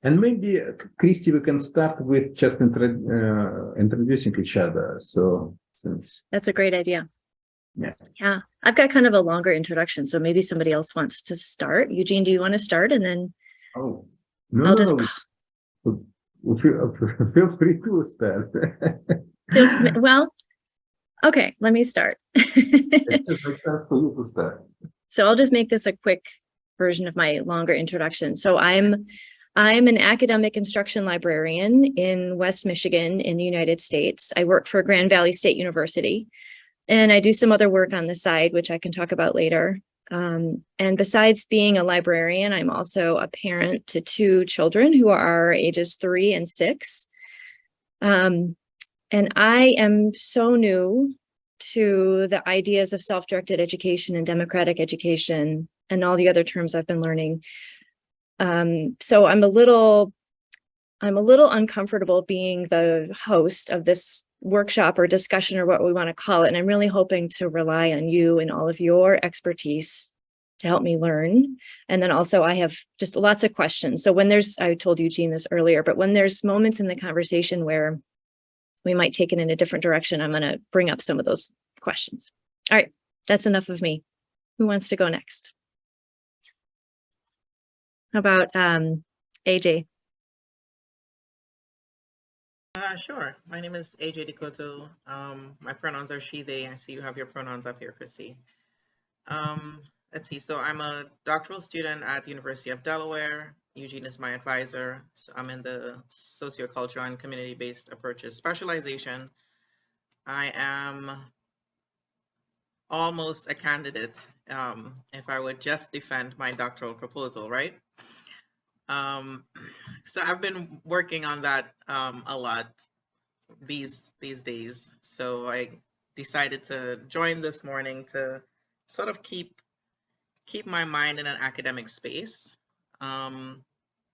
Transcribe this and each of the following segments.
And maybe, Christy, we can start with just introducing each other. So, since That's a great idea. Yeah. Yeah. I've got kind of a longer introduction, so maybe somebody else wants to start. Eugene, do you want to start? And then no, I'll just feel free to start. well, okay, let me start. It just makes sense for you to start. So I'll just make this a quick version of my longer introduction. So I'm an academic instruction librarian in West Michigan in the United States. I work for Grand Valley State University, and I do some other work on the side, which I can talk about later. And besides being a librarian, I'm also a parent to 2 children who are ages 3 and 6. And I am so new to the ideas of self-directed education and democratic education and all the other terms I've been learning. So I'm a little uncomfortable being the host of this workshop or discussion or what we want to call it. And I'm really hoping to rely on you and all of your expertise to help me learn. And then also I have just lots of questions. So when I told Eugene this earlier, but when there's moments in the conversation where we might take it in a different direction, I'm going to bring up some of those questions. All right, that's enough of me. Who wants to go next? How about AJ? Sure. My name is AJ Dikoto. My pronouns are she, they. I see you have your pronouns up here, Chrissy. Let's see. So I'm a doctoral student at the University of Delaware. Eugene is my advisor. So I'm in the sociocultural and community-based approaches specialization. I am almost a candidate if I would just defend my doctoral proposal, right? So I've been working on that a lot these days. So I decided to join this morning to sort of keep my mind in an academic space.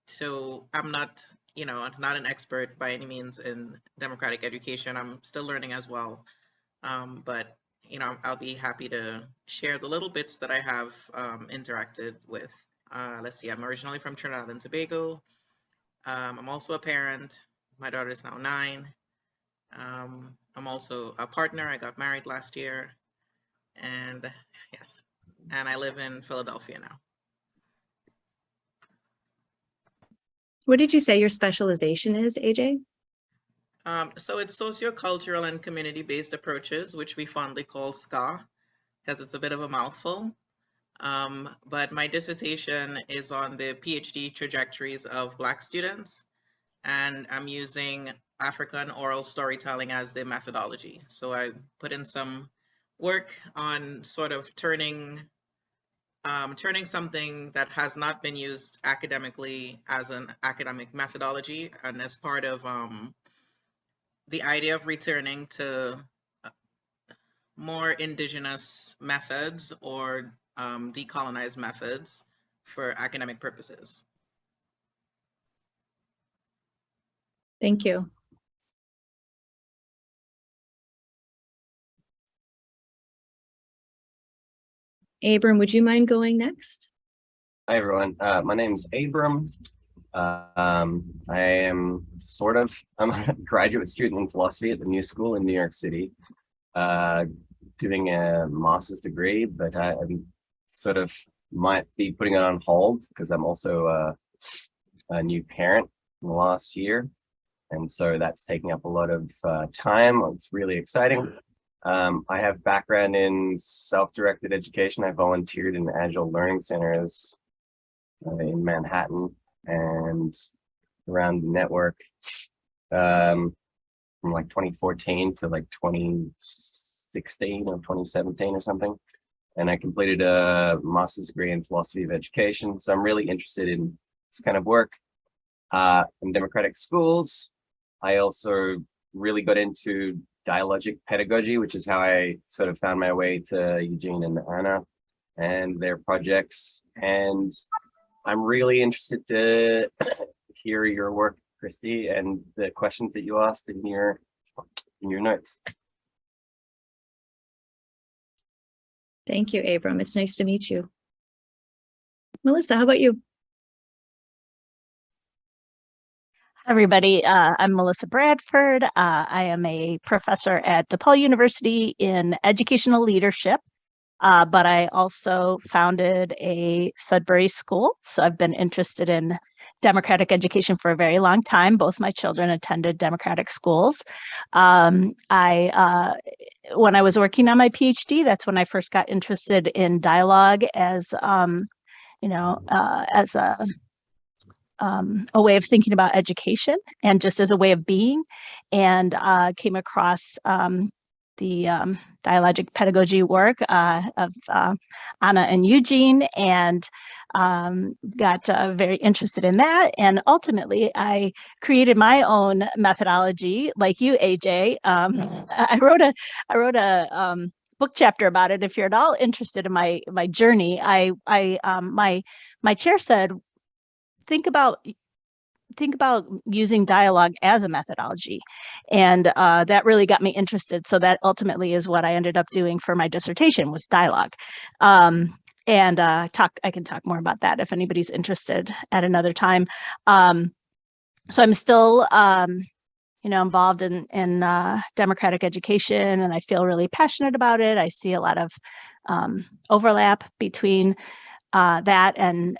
So I'm not, not an expert by any means in democratic education. I'm still learning as well. But I'll be happy to share the little bits that I have interacted with. Let's see, I'm originally from Trinidad and Tobago. I'm also a parent. My daughter is now 9. I'm also a partner. I got married last year. And yes, and I live in Philadelphia now. What did you say your specialization is, AJ? So it's sociocultural and community-based approaches, which we fondly call SCA, because it's a bit of a mouthful. But my dissertation is on the PhD trajectories of Black students, and I'm using African oral storytelling as the methodology. So I put in some work on sort of turning something that has not been used academically as an academic methodology, and as part of the idea of returning to more indigenous methods or decolonized methods for academic purposes. Thank you. Abram, would you mind going next? Hi, everyone. My name's Abram. I am I'm a graduate student in philosophy at the New School in New York City, doing a master's degree, but I sort of might be putting it on hold because I'm also a new parent in the last year. And so that's taking up a lot of time. It's really exciting. I have background in self-directed education. I volunteered in Agile Learning Centers in Manhattan and around the network from like 2014 to like 2016 or 2017 or something. And I completed a master's degree in philosophy of education. So I'm really interested in this kind of work in democratic schools. I also really got into dialogic pedagogy, which is how I sort of found my way to Eugene and Anna and their projects. And I'm really interested to hear your work, Christy, and the questions that you asked in your notes. Thank you, Abram. It's nice to meet you. Melissa, how about you? Everybody, I'm Melissa Bradford. I am a professor at DePaul University in educational leadership, but I also founded a Sudbury school. So I've been interested in democratic education for a very long time. Both my children attended democratic schools. When I was working on my PhD, that's when I first got interested in dialogue as, as a way of thinking about education and just as a way of being, and came across the dialogic pedagogy work of Anna and Eugene, and got very interested in that. And ultimately, I created my own methodology, like you, AJ. I wrote a book chapter about it. If you're at all interested in my journey, my chair said, think about using dialogue as a methodology. And that really got me interested. So that ultimately is what I ended up doing for my dissertation, was dialogue. I can talk more about that if anybody's interested at another time. So I'm still involved in democratic education, and I feel really passionate about it. I see a lot of overlap between that and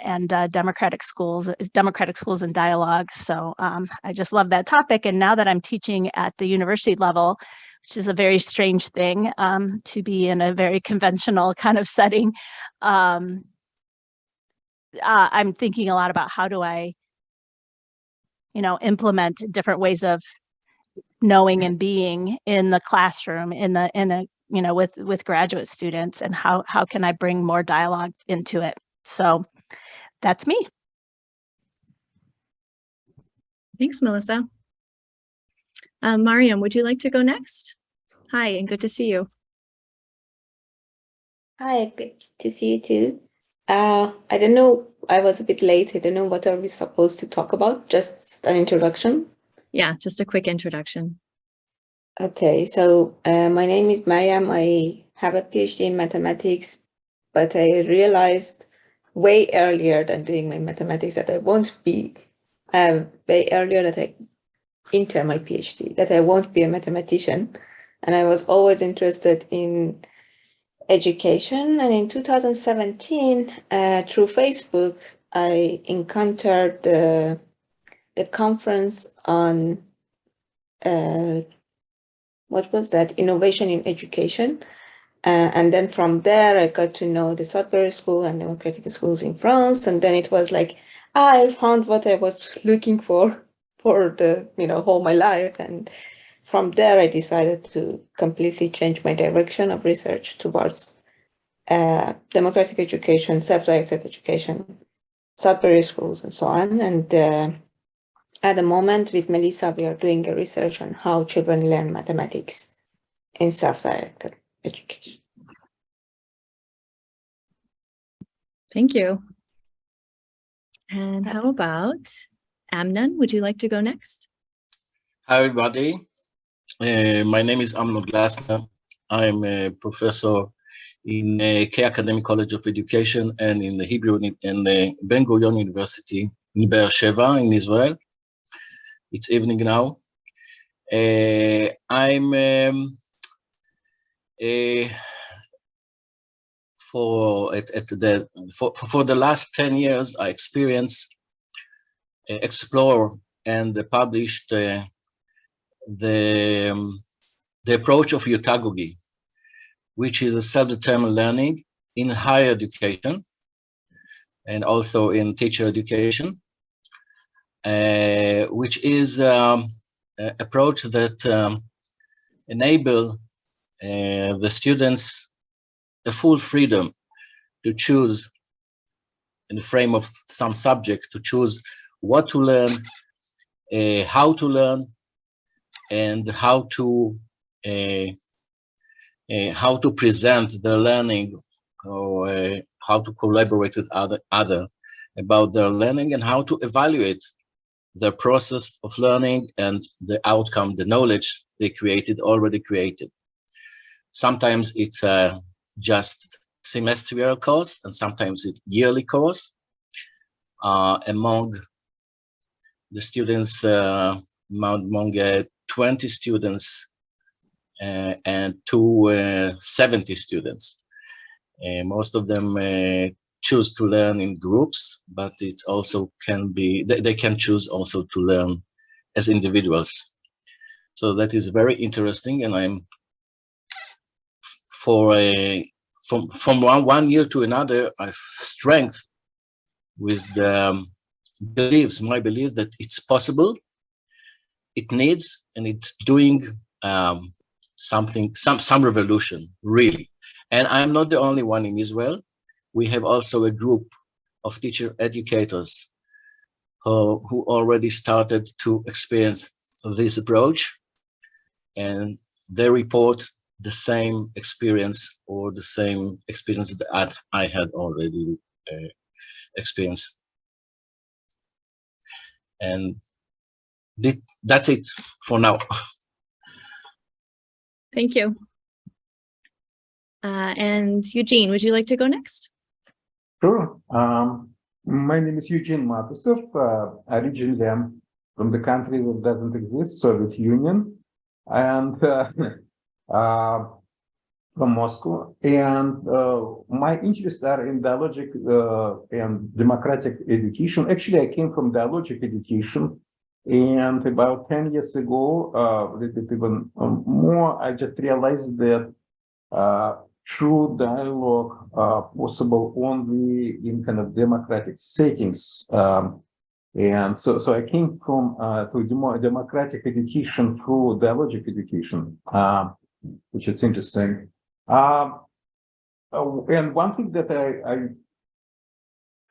democratic schools and dialogue. So I just love that topic. And now that I'm teaching at the university level, which is a very strange thing, to be in a very conventional kind of setting, I'm thinking a lot about how do I, implement different ways of knowing and being in the classroom, with graduate students, and how can I bring more dialogue into it? So that's me. Thanks, Melissa. Mariam, would you like to go next? Hi, and good to see you. Hi, good to see you too. I don't know, I was a bit late. I don't know, what are we supposed to talk about? Just an introduction? Yeah, just a quick introduction. Okay, so my name is Mariam. I have a PhD in mathematics, but I realized way earlier than doing my mathematics that I won't be, way earlier that I enter my PhD, that I won't be a mathematician. And I was always interested in education. And in 2017, through Facebook, I encountered the conference on what was that? Innovation in education. And then from there, I got to know the Sudbury School and democratic schools in France. And then it was like, I found what I was looking for the, whole my life. And from there, I decided to completely change my direction of research towards democratic education, self-directed education, Sudbury schools, and so on. And at the moment, with Melissa, we are doing a research on how children learn mathematics in self-directed education. Thank you. And how about Amnon? Would you like to go next? Hi, everybody. My name is Amnon Glasner. I'm a professor in K Academic College of Education and in the Hebrew and the Ben Gurion University in Be'er Sheva in Israel. It's evening now. For the last 10 years, I experienced, explore, and published the approach of utagogy, which is a self-determined learning in higher education and also in teacher education, which is an approach that enable the students the full freedom to choose in the frame of some subject, to choose what to learn, how to learn, and how to present their learning, or how to collaborate with other about their learning, and how to evaluate their process of learning and the outcome, the knowledge they already created. Sometimes it's just semestrial course, and sometimes it's yearly course among the students among 20 students and to 70 students. Most of them choose to learn in groups, but it also can be, they can choose also to learn as individuals. So that is very interesting, and I'm from one year to another, I've strengthened with the my belief that it's possible, it needs, and it's doing something, some revolution, really. And I'm not the only one in Israel. We have also a group of teacher educators who already started to experience this approach, and they report the same experience, or the same experience that I had already experienced. And that's it for now. Thank you. And Eugene, would you like to go next? Sure. My name is Eugene Matusov. Originally, I'm from the country that doesn't exist, Soviet Union, and from Moscow. And my interests are in dialogic and democratic education. Actually, I came from dialogic education. And about 10 years ago, a little bit even more, I just realized that true dialogue possible only in kind of democratic settings. And so I came from to democratic education through dialogic education, which is interesting. And one thing that I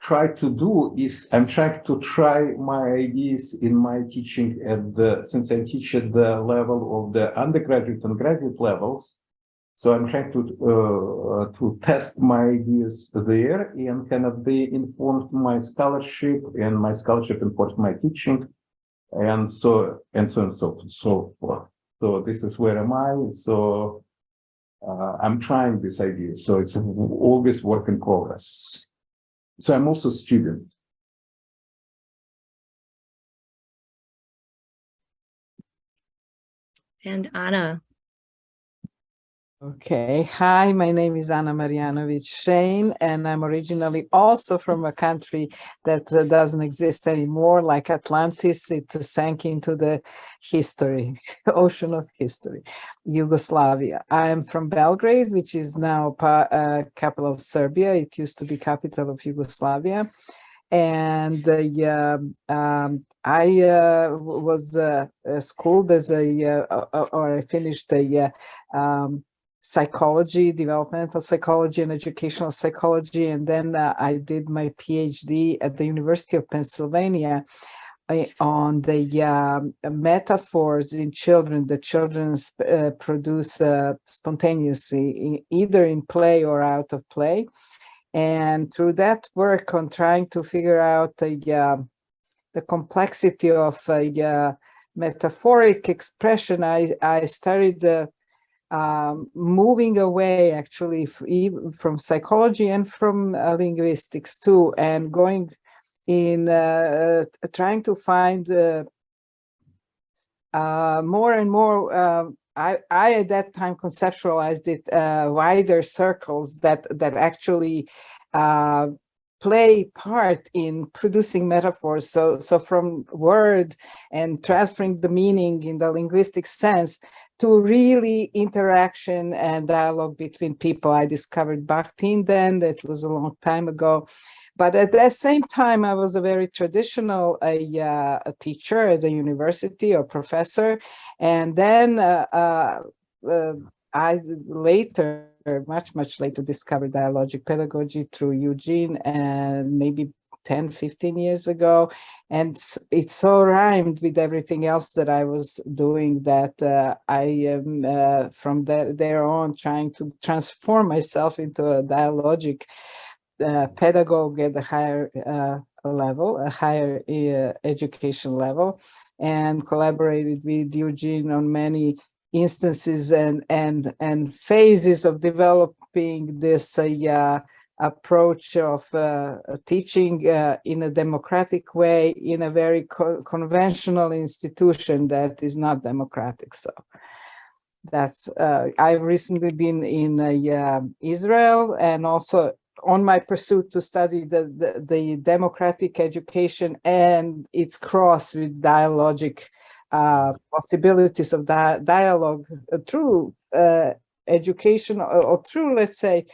try to do is I'm trying to try my ideas in my teaching since I teach at the level of the undergraduate and graduate levels. So I'm trying to test my ideas there, and kind of they informed my scholarship, and my scholarship informed my teaching, and so forth. So this is where am I? So I'm trying this idea. So it's always work in progress. So I'm also a student. And Anna. Okay. Hi, my name is Anna Marjanović-Shane, and I'm originally also from a country that doesn't exist anymore, like Atlantis. It sank into the history, ocean of history, Yugoslavia. I am from Belgrade, which is now capital of Serbia. It used to be capital of Yugoslavia. And I was schooled as or I finished a psychology, developmental psychology and educational psychology. And then I did my PhD at the University of Pennsylvania on the metaphors in children that children produce spontaneously, either in play or out of play. And through that work on trying to figure out the complexity of metaphoric expression, I started moving away actually from psychology and from linguistics too, and going in trying to find more and more. I at that time conceptualized it wider circles that actually play part in producing metaphors. So from word and transferring the meaning in the linguistic sense to really interaction and dialogue between people. I discovered Bakhtin then, that was a long time ago. But at the same time, I was a very traditional a teacher at the university or professor. And then I later, much later, discovered dialogic pedagogy through Eugene, and maybe 10, 15 years ago. And it so rhymed with everything else that I was doing that I am from there on trying to transform myself into a dialogic pedagogue at a higher level, a higher education level, and collaborated with Eugene on many instances and phases of developing this approach of teaching in a democratic way in a very conventional institution that is not democratic. So that's I've recently been in Israel, and also on my pursuit to study the democratic education and its cross with dialogic possibilities of dialogue through education, or through, let's say,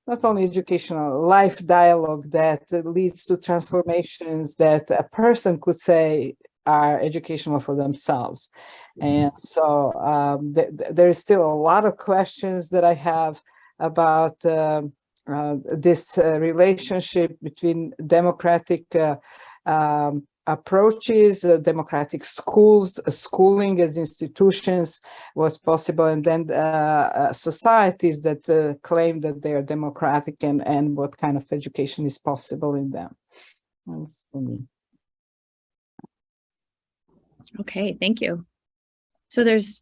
not only educational, life dialogue that leads to transformations that a person could say are educational for themselves. And so there is still a lot of questions that I have about this relationship between democratic approaches, democratic schools, schooling as institutions was possible, and then societies that claim that they are democratic, and what kind of education is possible in them. That's for me. Okay, thank you. So there's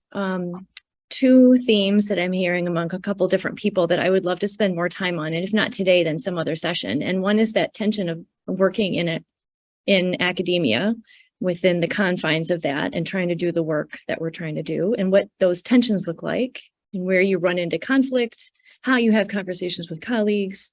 two themes that I'm hearing among a couple different people that I would love to spend more time on, and if not today, then some other session. And one is that tension of working in academia within the confines of that and trying to do the work that we're trying to do, and what those tensions look like, and where you run into conflict, how you have conversations with colleagues.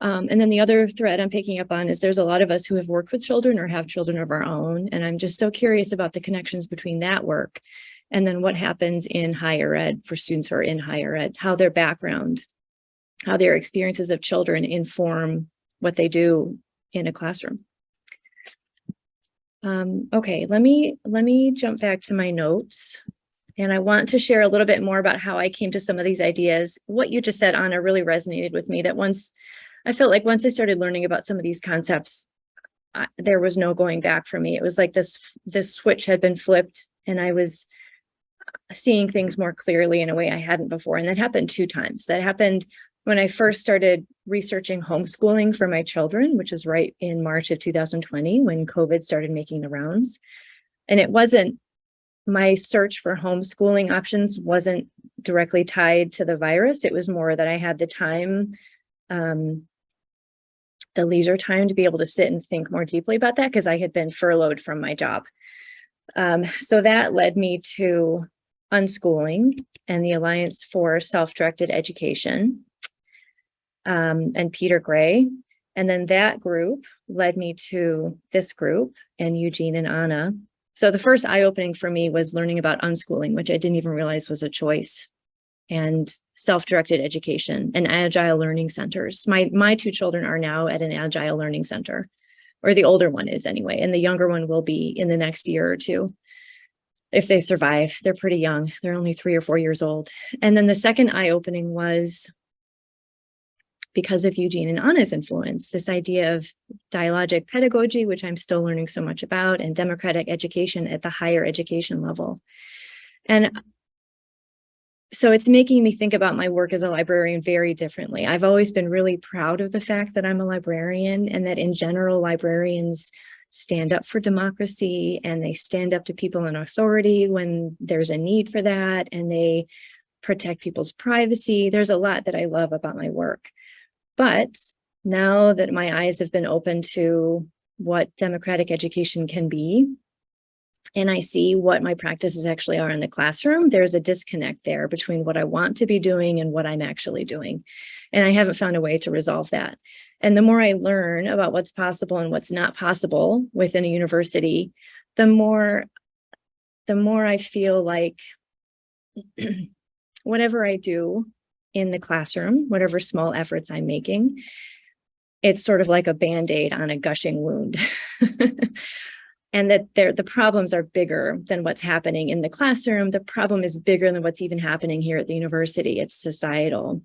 And then the other thread I'm picking up on is there's a lot of us who have worked with children or have children of our own. And I'm just so curious about the connections between that work and then what happens in higher ed for students who are in higher ed, how their background, how their experiences of children inform what they do in a classroom. Okay, let me jump back to my notes. And I want to share a little bit more about how I came to some of these ideas. What you just said, Anna, really resonated with me, that I felt like once I started learning about some of these concepts, there was no going back for me. It was like this switch had been flipped, and I was seeing things more clearly in a way I hadn't before. And that happened 2 times. That happened when I first started researching homeschooling for my children, which was right in March of 2020, when COVID started making the rounds. And it wasn't, my search for homeschooling options wasn't directly tied to the virus. It was more that I had the time, the leisure time to be able to sit and think more deeply about that, because I had been furloughed from my job. So that led me to Unschooling and the Alliance for Self-Directed Education, and Peter Gray. And then that group led me to this group and Eugene and Anna. So the first eye-opening for me was learning about unschooling, which I didn't even realize was a choice, and self-directed education and agile learning centers. My 2 children are now at an agile learning center, or the older one is anyway, and the younger one will be in the next year or 2. If they survive, they're pretty young. They're only 3 or 4 years old. And then the second eye-opening was because of Eugene and Anna's influence, this idea of dialogic pedagogy, which I'm still learning so much about, and democratic education at the higher education level. And so it's making me think about my work as a librarian very differently. I've always been really proud of the fact that I'm a librarian, and that in general, librarians stand up for democracy, and they stand up to people in authority when there's a need for that, and they protect people's privacy. There's a lot that I love about my work. But now that my eyes have been open to what democratic education can be, and I see what my practices actually are in the classroom, there's a disconnect there between what I want to be doing and what I'm actually doing. And I haven't found a way to resolve that. And the more I learn about what's possible and what's not possible within a university, the more I feel like whatever I do in the classroom, whatever small efforts I'm making, it's sort of like a Band-Aid on a gushing wound. And that the problems are bigger than what's happening in the classroom. The problem is bigger than what's even happening here at the university. It's societal.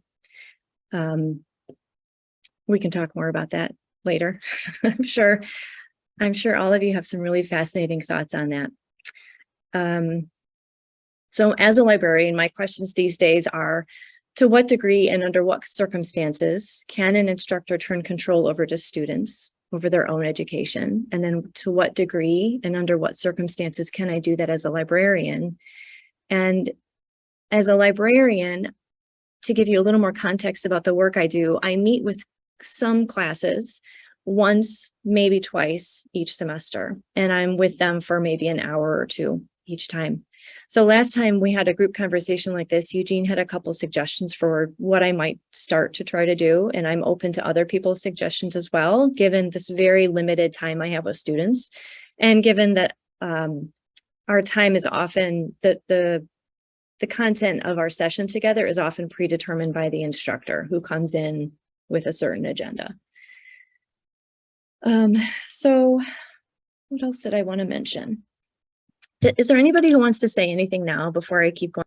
We can talk more about that later. I'm sure all of you have some really fascinating thoughts on that. So as a librarian, my questions these days are, to what degree and under what circumstances can an instructor turn control over to students, over their own education? And then to what degree and under what circumstances can I do that as a librarian? And as a librarian, to give you a little more context about the work I do, I meet with some classes once, maybe twice each semester. And I'm with them for maybe an hour or two each time. So last time we had a group conversation like this, Eugene had a couple suggestions for what I might start to try to do. And I'm open to other people's suggestions as well, given this very limited time I have with students. And given that our time is often, the content of our session together is often predetermined by the instructor who comes in with a certain agenda. So what else did I want to mention? Is there anybody who wants to say anything now before I keep going?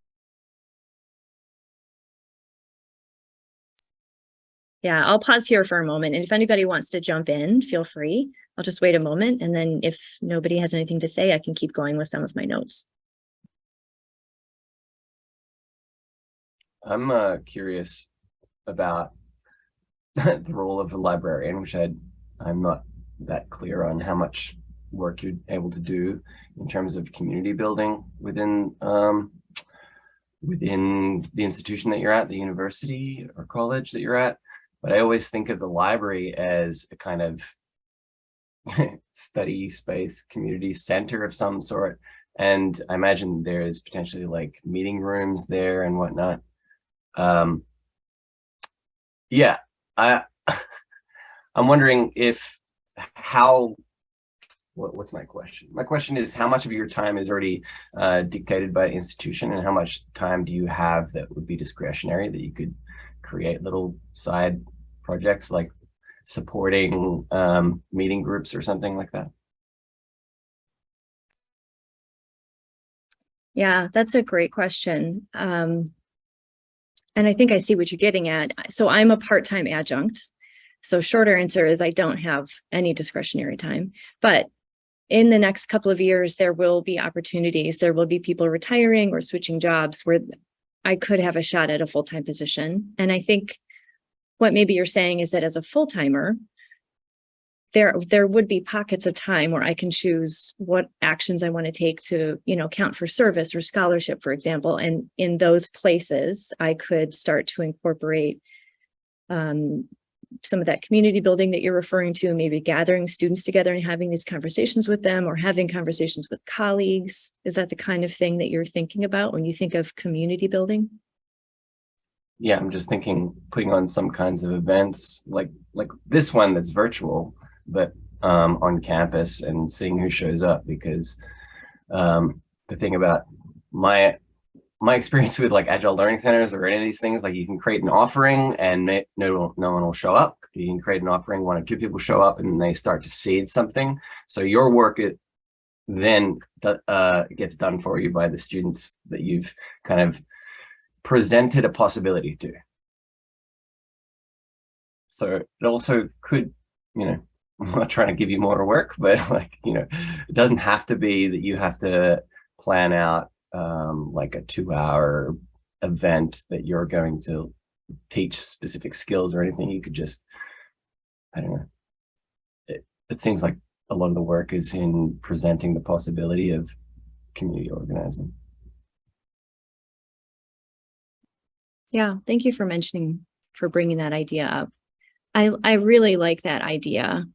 Yeah, I'll pause here for a moment. And if anybody wants to jump in, feel free. I'll just wait a moment. And then if nobody has anything to say, I can keep going with some of my notes. I'm curious about the role of a librarian, which I'm not that clear on how much work you're able to do in terms of community building within the institution that you're at, the university or college that you're at. But I always think of the library as a kind of study space, community center of some sort. And I imagine there's potentially like meeting rooms there and whatnot. Yeah, I'm wondering what's my question? My question is, how much of your time is already dictated by institution, and how much time do you have that would be discretionary that you could create little side projects like supporting meeting groups or something like that? Yeah, that's a great question. And I think I see what you're getting at. So I'm a part-time adjunct. So shorter answer is I don't have any discretionary time, but in the next couple of years, there will be opportunities. There will be people retiring or switching jobs where I could have a shot at a full-time position. And I think what maybe you're saying is that as a full-timer, there would be pockets of time where I can choose what actions I want to take to, count for service or scholarship, for example. And in those places, I could start to incorporate some of that community building that you're referring to, maybe gathering students together and having these conversations with them, or having conversations with colleagues. Is that the kind of thing that you're thinking about when you think of community building? Yeah, I'm just thinking putting on some kinds of events like this one that's virtual, but on campus, and seeing who shows up, because the thing about my experience with like agile learning centers or any of these things, like you can create an offering and no one will show up. You can create an offering, 1 or 2 people show up, and they start to seed something. So your work then gets done for you by the students that you've kind of presented a possibility to. So it also could, I'm not trying to give you more work, but it doesn't have to be that you have to plan out like a 2-hour event that you're going to teach specific skills or anything. You could just, I don't know. It seems like a lot of the work is in presenting the possibility of community organizing. Yeah, thank you for bringing that idea up. I really like that idea.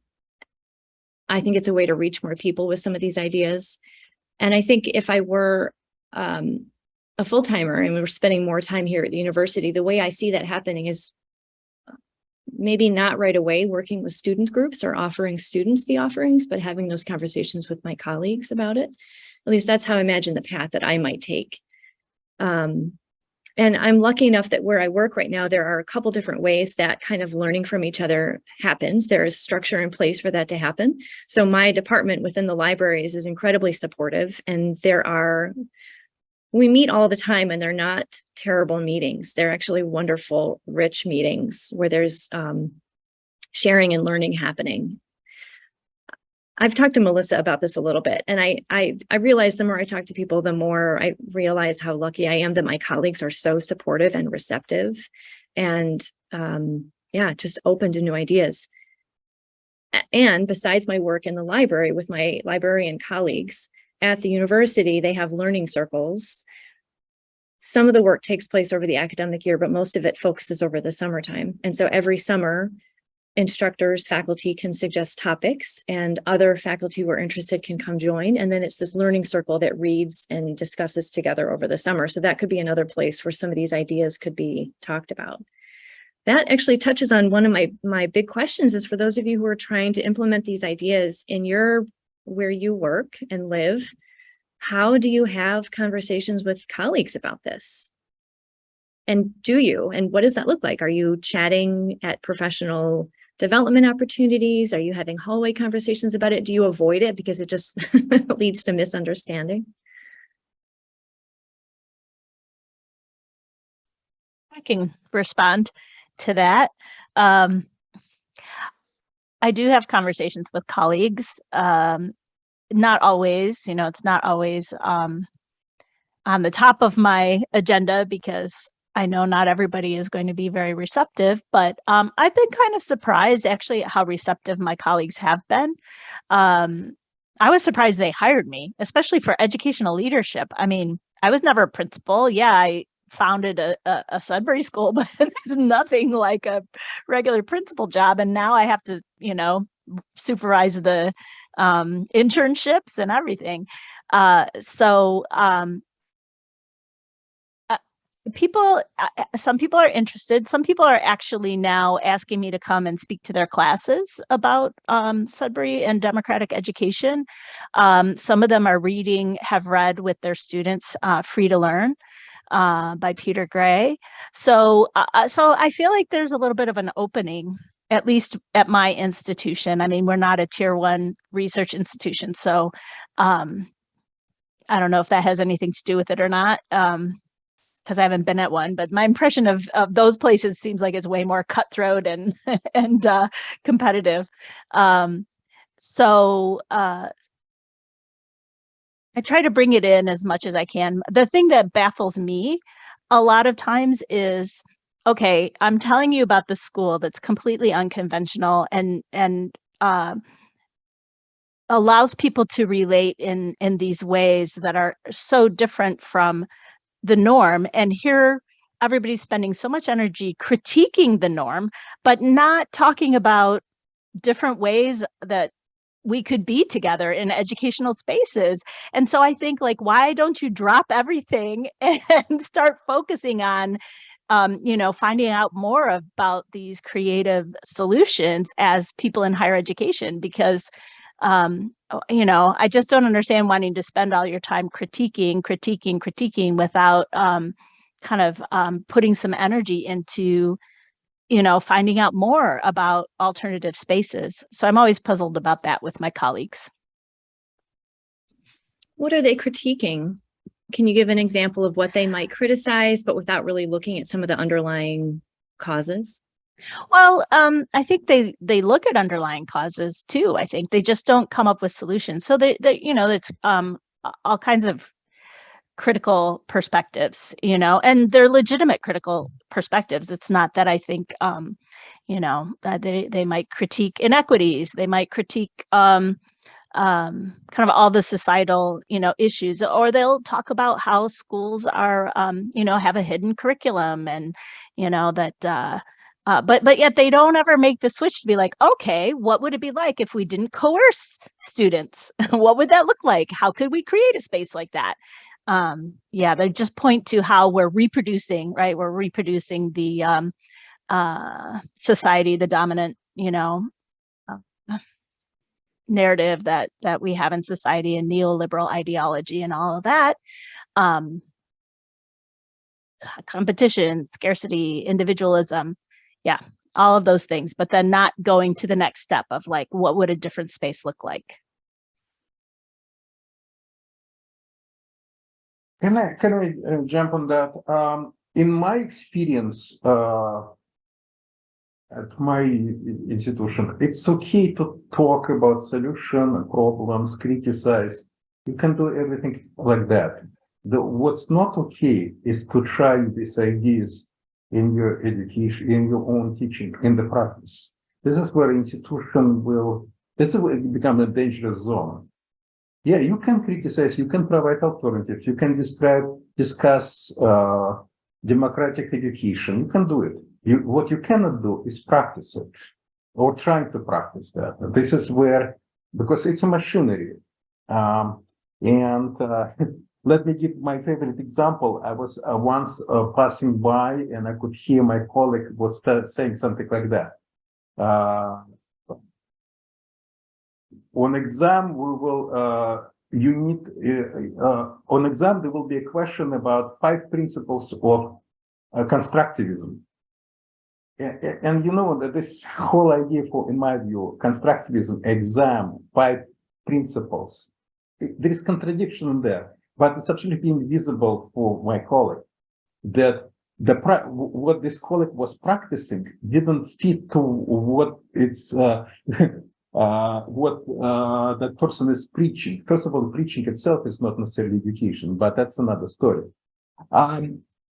I think it's a way to reach more people with some of these ideas. And I think if I were a full-timer and we were spending more time here at the university, the way I see that happening is maybe not right away working with student groups or offering students the offerings, but having those conversations with my colleagues about it. At least that's how I imagine the path that I might take. And I'm lucky enough that where I work right now, there are a couple different ways that kind of learning from each other happens. There is structure in place for that to happen. So my department within the libraries is incredibly supportive, and we meet all the time, and they're not terrible meetings. They're actually wonderful, rich meetings where there's sharing and learning happening. I've talked to Melissa about this a little bit, and I realize the more I talk to people, the more I realize how lucky I am that my colleagues are so supportive and receptive, and just open to new ideas. And besides my work in the library with my librarian colleagues at the university, they have learning circles. Some of the work takes place over the academic year, but most of it focuses over the summertime. And so every summer, instructors, faculty can suggest topics, and other faculty who are interested can come join. And then it's this learning circle that reads and discusses together over the summer. So that could be another place where some of these ideas could be talked about. That actually touches on one of my big questions, is for those of you who are trying to implement these ideas in where you work and live, how do you have conversations with colleagues about this? And do you? And what does that look like? Are you chatting at professional development opportunities? Are you having hallway conversations about it? Do you avoid it because it just leads to misunderstanding? I can respond to that. I do have conversations with colleagues. Not always, it's not always on the top of my agenda, because I know not everybody is going to be very receptive, but I've been kind of surprised actually at how receptive my colleagues have been. I was surprised they hired me, especially for educational leadership. I mean, I was never a principal. Yeah, I founded a Sudbury school, but it's nothing like a regular principal job. And now I have to, supervise the internships and everything. Some people are interested. Some people are actually now asking me to come and speak to their classes about Sudbury and democratic education. Some of them have read with their students Free to Learn by Peter Gray. So I feel like there's a little bit of an opening, at least at my institution. I mean, we're not a tier 1 research institution, so I don't know if that has anything to do with it or not. Because I haven't been at one, but my impression of those places seems like it's way more cutthroat and competitive. So I try to bring it in as much as I can. The thing that baffles me a lot of times is, okay, I'm telling you about the school that's completely unconventional and allows people to relate in these ways that are so different from the norm. And here everybody's spending so much energy critiquing the norm, but not talking about different ways that we could be together in educational spaces. And so I think, like, why don't you drop everything and start focusing on finding out more about these creative solutions as people in higher education? Because I just don't understand wanting to spend all your time critiquing without putting some energy into, finding out more about alternative spaces. So I'm always puzzled about that with my colleagues. What are they critiquing? Can you give an example of what they might criticize, but without really looking at some of the underlying causes? Well, I think they look at underlying causes too. I think they just don't come up with solutions. So it's all kinds of critical perspectives, and they're legitimate critical perspectives. It's not that I think, that they might critique inequities. They might critique kind of all the societal, issues, or they'll talk about how schools are, have a hidden curriculum, and that. But yet they don't ever make the switch to be like, okay, what would it be like if we didn't coerce students? What would that look like? How could we create a space like that? They just point to how we're reproducing, right? We're reproducing the society, the dominant, narrative that we have in society, and neoliberal ideology and all of that. Competition, scarcity, individualism. Yeah, all of those things, but then not going to the next step of, like, what would a different space look like? Can I jump on that? In my experience at my institution, it's okay to talk about solution, problems, criticize. You can do everything like that. What's not okay is to try these ideas in your education, in your own teaching, in the practice. This is where institution will become a dangerous zone. Yeah, you can criticize, you can provide alternatives, you can discuss democratic education, you can do it. What you cannot do is practice it. or trying to practice that. This is where, because it's a machinery. Let me give my favorite example. I was once passing by and I could hear my colleague was saying something like that. On exam, we will, on exam, there will be a question about 5 principles of constructivism. And you know that this whole idea for, in my view, constructivism, exam, 5 principles, there is contradiction in there, but it's absolutely invisible for my colleague that what this colleague was practicing didn't fit to what it's what that person is preaching. First of all, preaching itself is not necessarily education, but that's another story.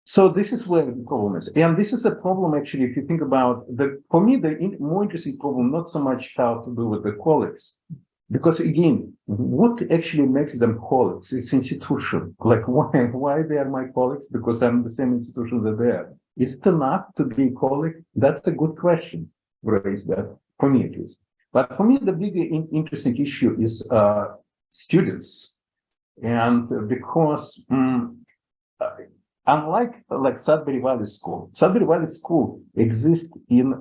So this is where the problem is. And this is a problem, actually, if you think about for me, the more interesting problem, not so much how to do with the colleagues, because again, what actually makes them colleagues? It's institution. Like why they are my colleagues? Because I'm in the same institution that they are. Is it enough to be a colleague? That's a good question. Raise that, for me at least. But for me, the big interesting issue is students. And because unlike like Sudbury Valley School exists in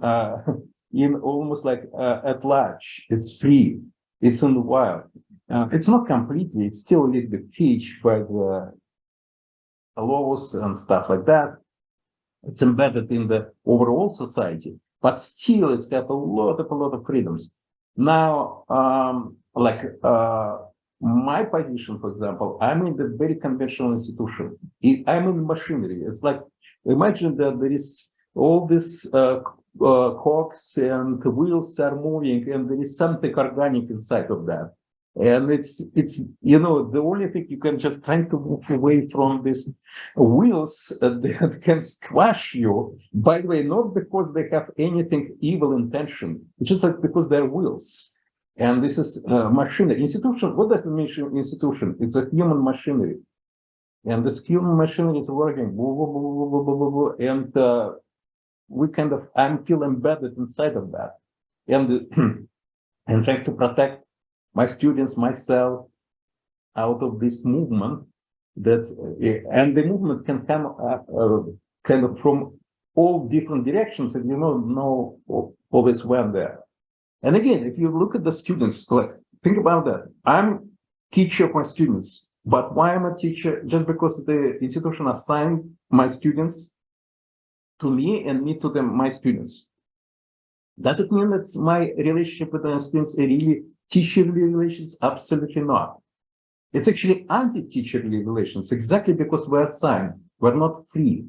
almost like at large. It's free. It's in the wild. It's not completely. It's still a little bit caged by the laws and stuff like that. It's embedded in the overall society, but still it's got a lot of freedoms. Now, my position, for example, I'm in the very conventional institution. I'm in machinery. It's like, imagine that there is all this cogs and wheels are moving, and there is something organic inside of that. And it's you know, the only thing you can just try to move away from these wheels that can squash you. By the way, not because they have anything evil intention, it's just like because they're wheels. And this is machinery. Institution, what does it mean, institution? It's a human machinery. And this human machinery is working, and we kind of, I feel embedded inside of that. And trying to protect my students, myself, out of this movement that, and the movement can come kind of from all different directions, and you know always when there. And again, if you look at the students, like, think about that. I'm teacher of my students, but why am I a teacher? Just because the institution assigned my students to me and me to them, my students. Does it mean that my relationship with the students are really teacherly relations? Absolutely not. It's actually anti-teacherly relations, exactly because we're assigned, we're not free.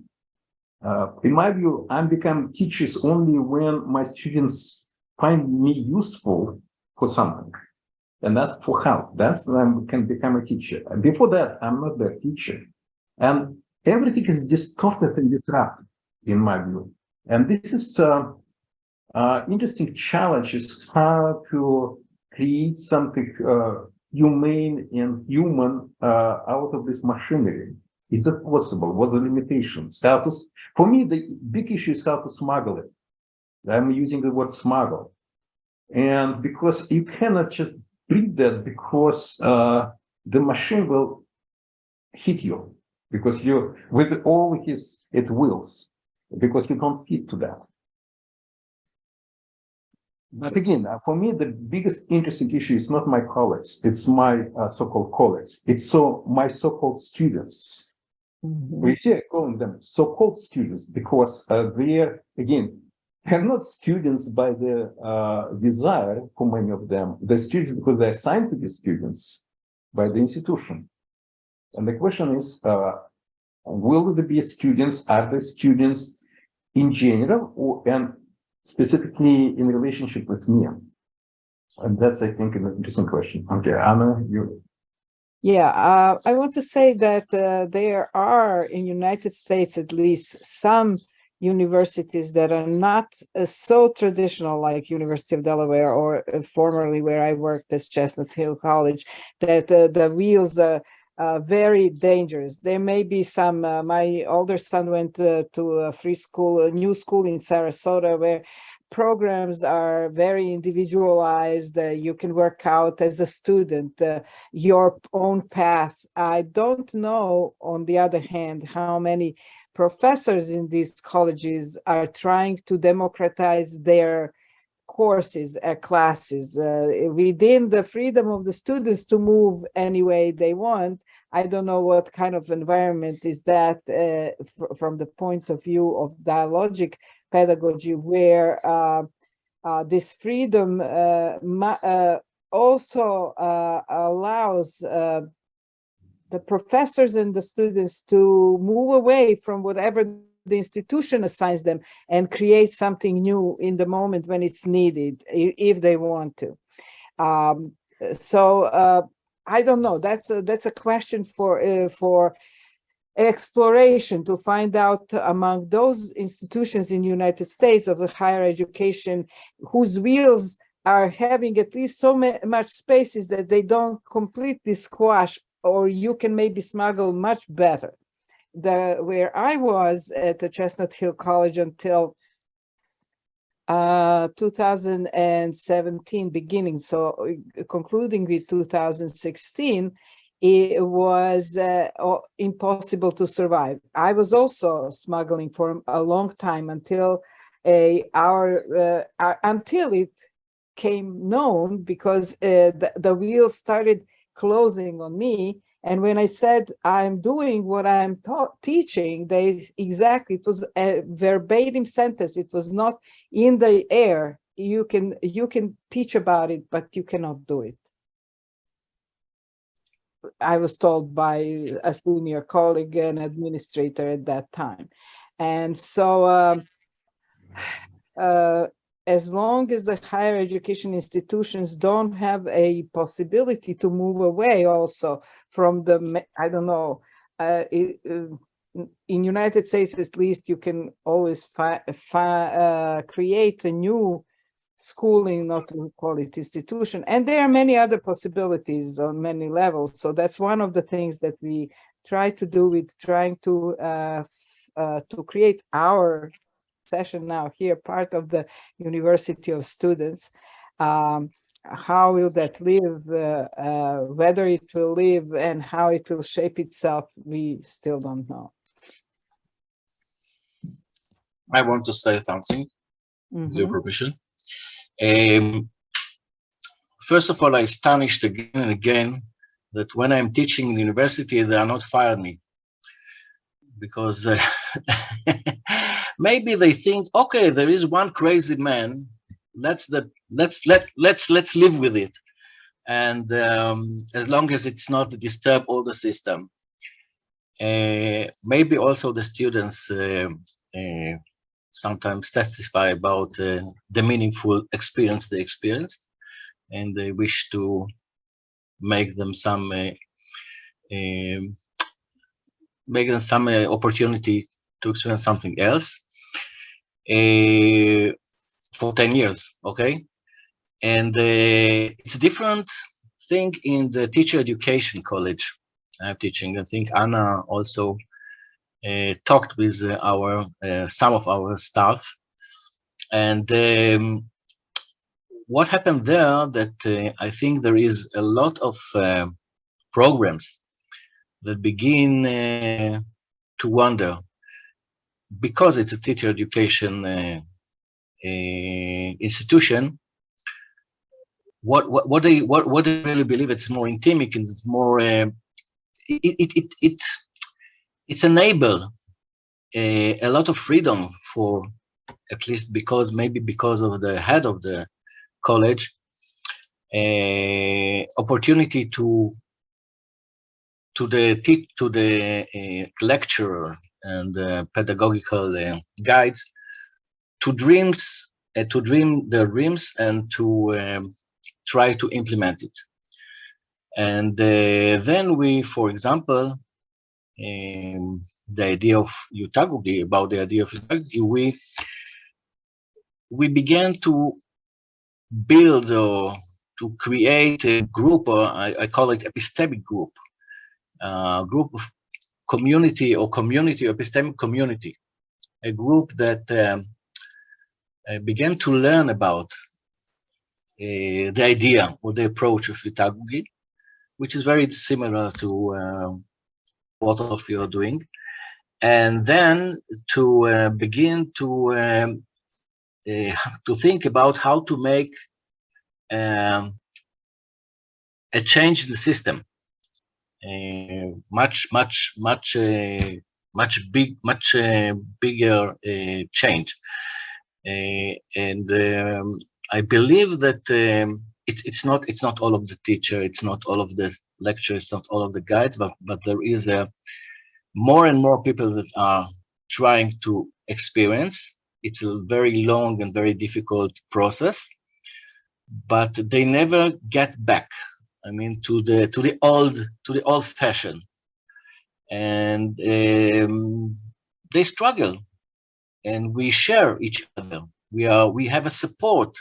In my view, I become teachers only when my students find me useful for something, and that's for help. That's when I can become a teacher. And before that, I'm not their teacher. And everything is distorted and disrupted, in my view. And this is interesting challenge is how to create something humane and human out of this machinery. Is it possible? What's the limitations? For me, the big issue is how to smuggle it. I'm using the word smuggle. And because you cannot just breed that, because the machine will hit you, because you, with all its wills, because you don't fit to that. But again, for me, the biggest interesting issue is not my colleagues, it's my so-called colleagues. It's my so-called students. We see calling them so-called students because they're, again, they're not students by the desire for many of them. They're students because they're assigned to be students by the institution. And the question is, will they be students? Are they students in general and specifically in relationship with me? And that's, I think, an interesting question. Okay, Anna, you. Yeah, I want to say that there are, in United States at least, some universities that are not so traditional like University of Delaware or formerly where I worked as Chestnut Hill College, that the wheels are very dangerous. There may be some, my older son went to a free school, a new school in Sarasota, where programs are very individualized. You can work out as a student your own path. I don't know, on the other hand, how many professors in these colleges are trying to democratize their courses, classes, within the freedom of the students to move any way they want. I don't know what kind of environment is that from the point of view of dialogic pedagogy, where this freedom also allows the professors and the students to move away from whatever the institution assigns them and create something new in the moment when it's needed, if they want to. I don't know. That's a question for exploration, to find out among those institutions in the United States of the higher education whose wheels are having at least so much spaces that they don't completely squash, or you can maybe smuggle much better. Where I was at the Chestnut Hill College until 2017 beginning, so concluding with 2016, it was impossible to survive. I was also smuggling for a long time until until it came known, because the wheels started closing on me. And when I said I'm doing what I'm teaching, it was a verbatim sentence. It was not in the air. You can teach about it, but you cannot do it. I was told by a senior colleague and administrator at that time. And so as long as the higher education institutions don't have a possibility to move away also from the, I don't know, in United States at least, you can always create a new schooling, not to call it institution. And there are many other possibilities on many levels. So that's one of the things that we try to do with trying to create our session now here, part of the University of Students. How will that live, whether it will live and how it will shape itself, we still don't know. I want to say something, with your permission. First of all, I astonished again and again that when I'm teaching in the university, they are not fired me, because maybe they think, okay, there is one crazy man, let's live with it, and as long as it's not disturb all the system. Maybe also the students sometimes testify about the meaningful experience they experienced, and they wish to make them some opportunity to experience something else for 10 years, okay? And it's a different thing in the teacher education college I'm teaching. I think Anna also talked with some of our staff, and what happened there, that I think there is a lot of programs that begin to wonder, because it's a teacher education institution, what they really believe. It's more intimate, and it's more it's enable a lot of freedom for, at least maybe because of the head of the college, opportunity to the lecturer and pedagogical guides to dream their dreams and to try to implement it. And then we, for example, the idea of Utagugi, about the idea of Utagugi, we began to build or to create a group, or I call it epistemic group, group of community or epistemic community, a group that began to learn about the idea or the approach of Utagugi, which is very similar to what all of you are doing, and then to begin to think about how to make a change in the system, much bigger change, and I believe that it's not all of the teacher, it's not all of the lecture, it's not all of the guides, but there is more and more people that are trying to experience. It's a very long and very difficult process, but they never get back. I mean, to the old fashion, and they struggle, and we share each other. We have a support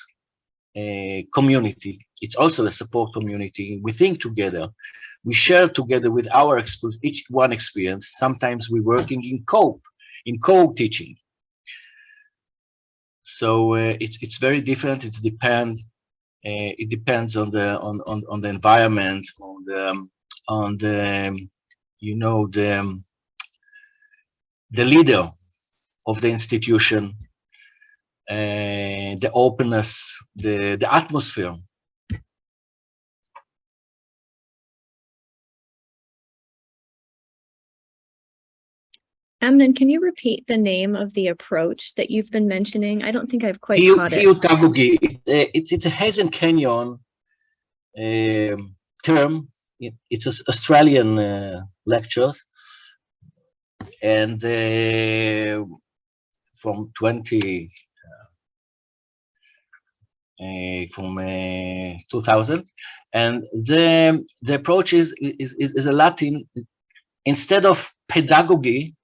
community. It's also a support community. We think together. We share together with our each one experience. Sometimes we're working in co-teaching. So it's very different. It depends on the environment, on the you know the leader of the institution, the openness, the atmosphere. Amnon, can you repeat the name of the approach that you've been mentioning? I don't think I've quite caught it. Utagugi. It's a Hazen Canyon term. It's an Australian lecture, and from 2000, and the approach is a Latin. Instead of pedagogy,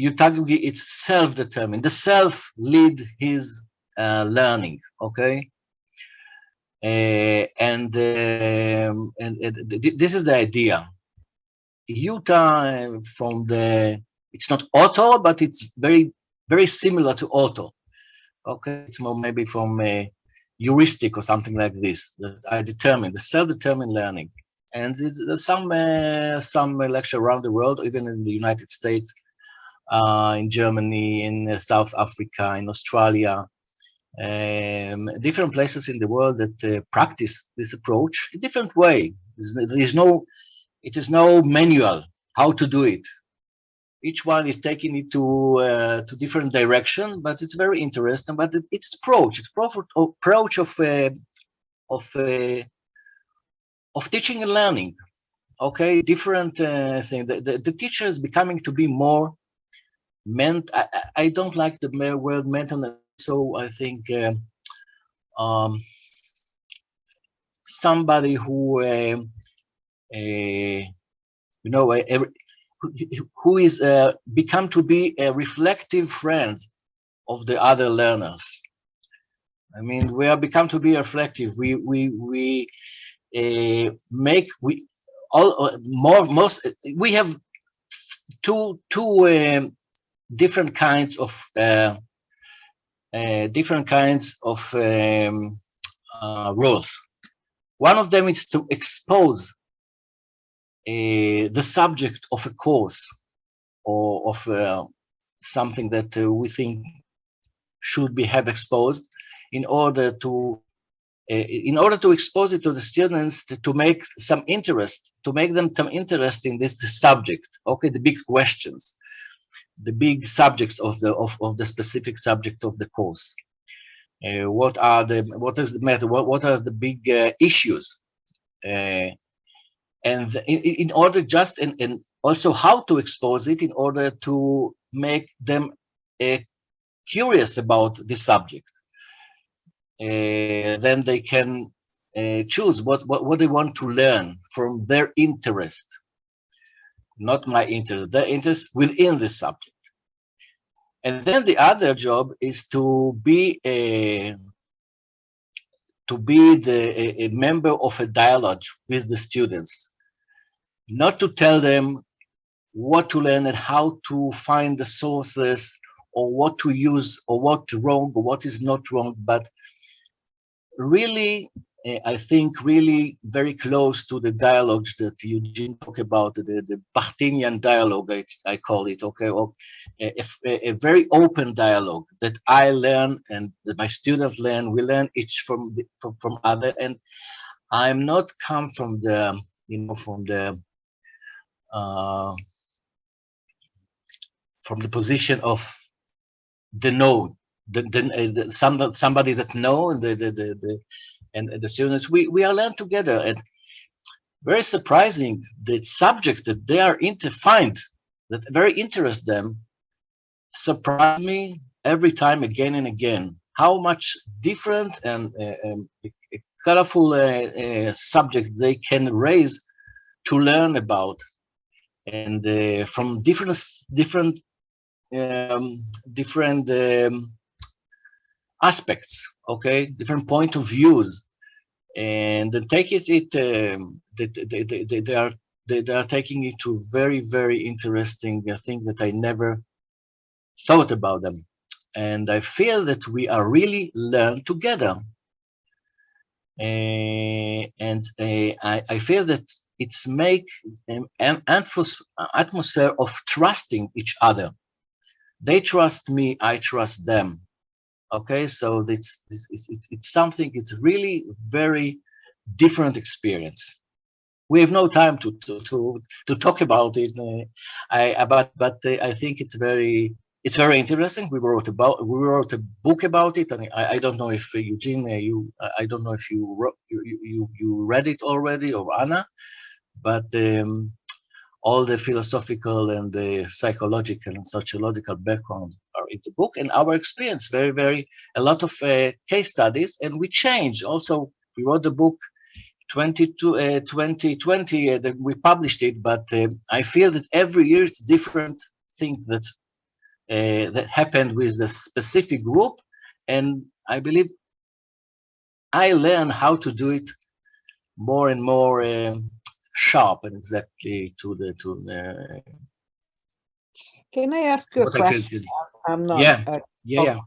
Utagugi, it's self-determined. The self lead his learning. Okay, and this is the idea. Utah from it's not auto, but it's very similar to auto. Okay, it's more maybe from a heuristic or something like this. That I determine the self-determined learning, and there's some lecture around the world, even in the United States, in Germany, in South Africa, in Australia, different places in the world that practice this approach a different way. It is no manual how to do it. Each one is taking it to different direction, but it's very interesting. But it's approach of teaching and learning. Okay, different thing. The teacher is becoming to be more I don't like the word mental, so I think somebody who who is become to be a reflective friend of the other learners. I mean, we have become to be reflective. We have two different kinds of roles. One of them is to expose the subject of a course or of something that we think should have exposed, in order to expose it to the students, to make them some interest in this subject. Okay, the big questions, the big subjects of the specific subject of the course. What is the matter? What are the big issues? And in order and also how to expose it in order to make them curious about the subject. Then they can choose what they want to learn from their interest, not my interest, their interest within the subject. And then the other job is to be a member of a dialogue with the students, not to tell them what to learn and how to find the sources or what to use or what wrong or what is not wrong, but really, I think really very close to the dialogues that Eugene talked about, the Bachtinian dialogue, I call it, okay, or a very open dialogue that I learn and that my students learn, we learn each from other, and I'm not come from the, you know, from the position of the know, somebody that know, and the students, we are learn together, and very surprising the subject that they are find that very interest them surprise me every time, again and again, how much different and a colorful subject they can raise to learn about, and from different aspects, okay, different point of views, and then take they are taking it to very interesting things that I never thought about them, and I feel that we are really learn together, and I feel that it's make an atmosphere of trusting each other. They trust me, I trust them. Okay, so it's something, it's really very different experience. We have no time to talk about it, but I think it's very interesting. We wrote a book about it, and I don't know if Eugene, I don't know if you read it already, or Anna, but all the philosophical and the psychological and sociological background are in the book, and our experience, a lot of case studies, and we change. Also, we wrote the book 2020, that we published it, but I feel that every year it's different things that happened with the specific group, and I believe I learn how to do it more and more sharp and exactly to the. Can I ask you a question? I'm not. Yeah.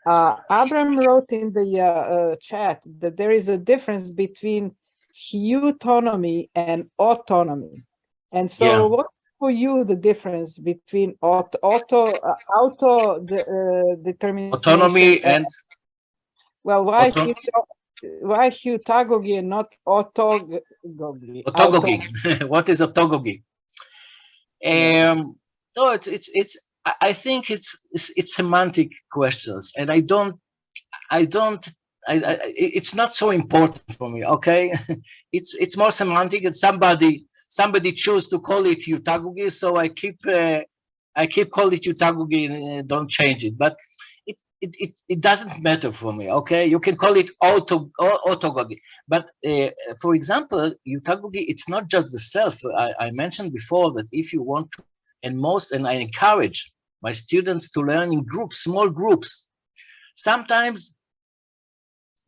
Abram wrote in the chat that there is a difference between autonomy and autonomy, and so what for you the difference between determination, autonomy, and well, why heutagogy and not autogogy? Autogogy. What is autogogy? No, it's. I think it's semantic questions, and it's not so important for me. Okay, it's more semantic, and somebody choose to call it heutagogy, so I keep calling it heutagogy and don't change it. But it doesn't matter for me. Okay, you can call it autogogy, but for example, heutagogy, it's not just the self. I mentioned before that if you want to, and I encourage my students to learn in groups, small groups. Sometimes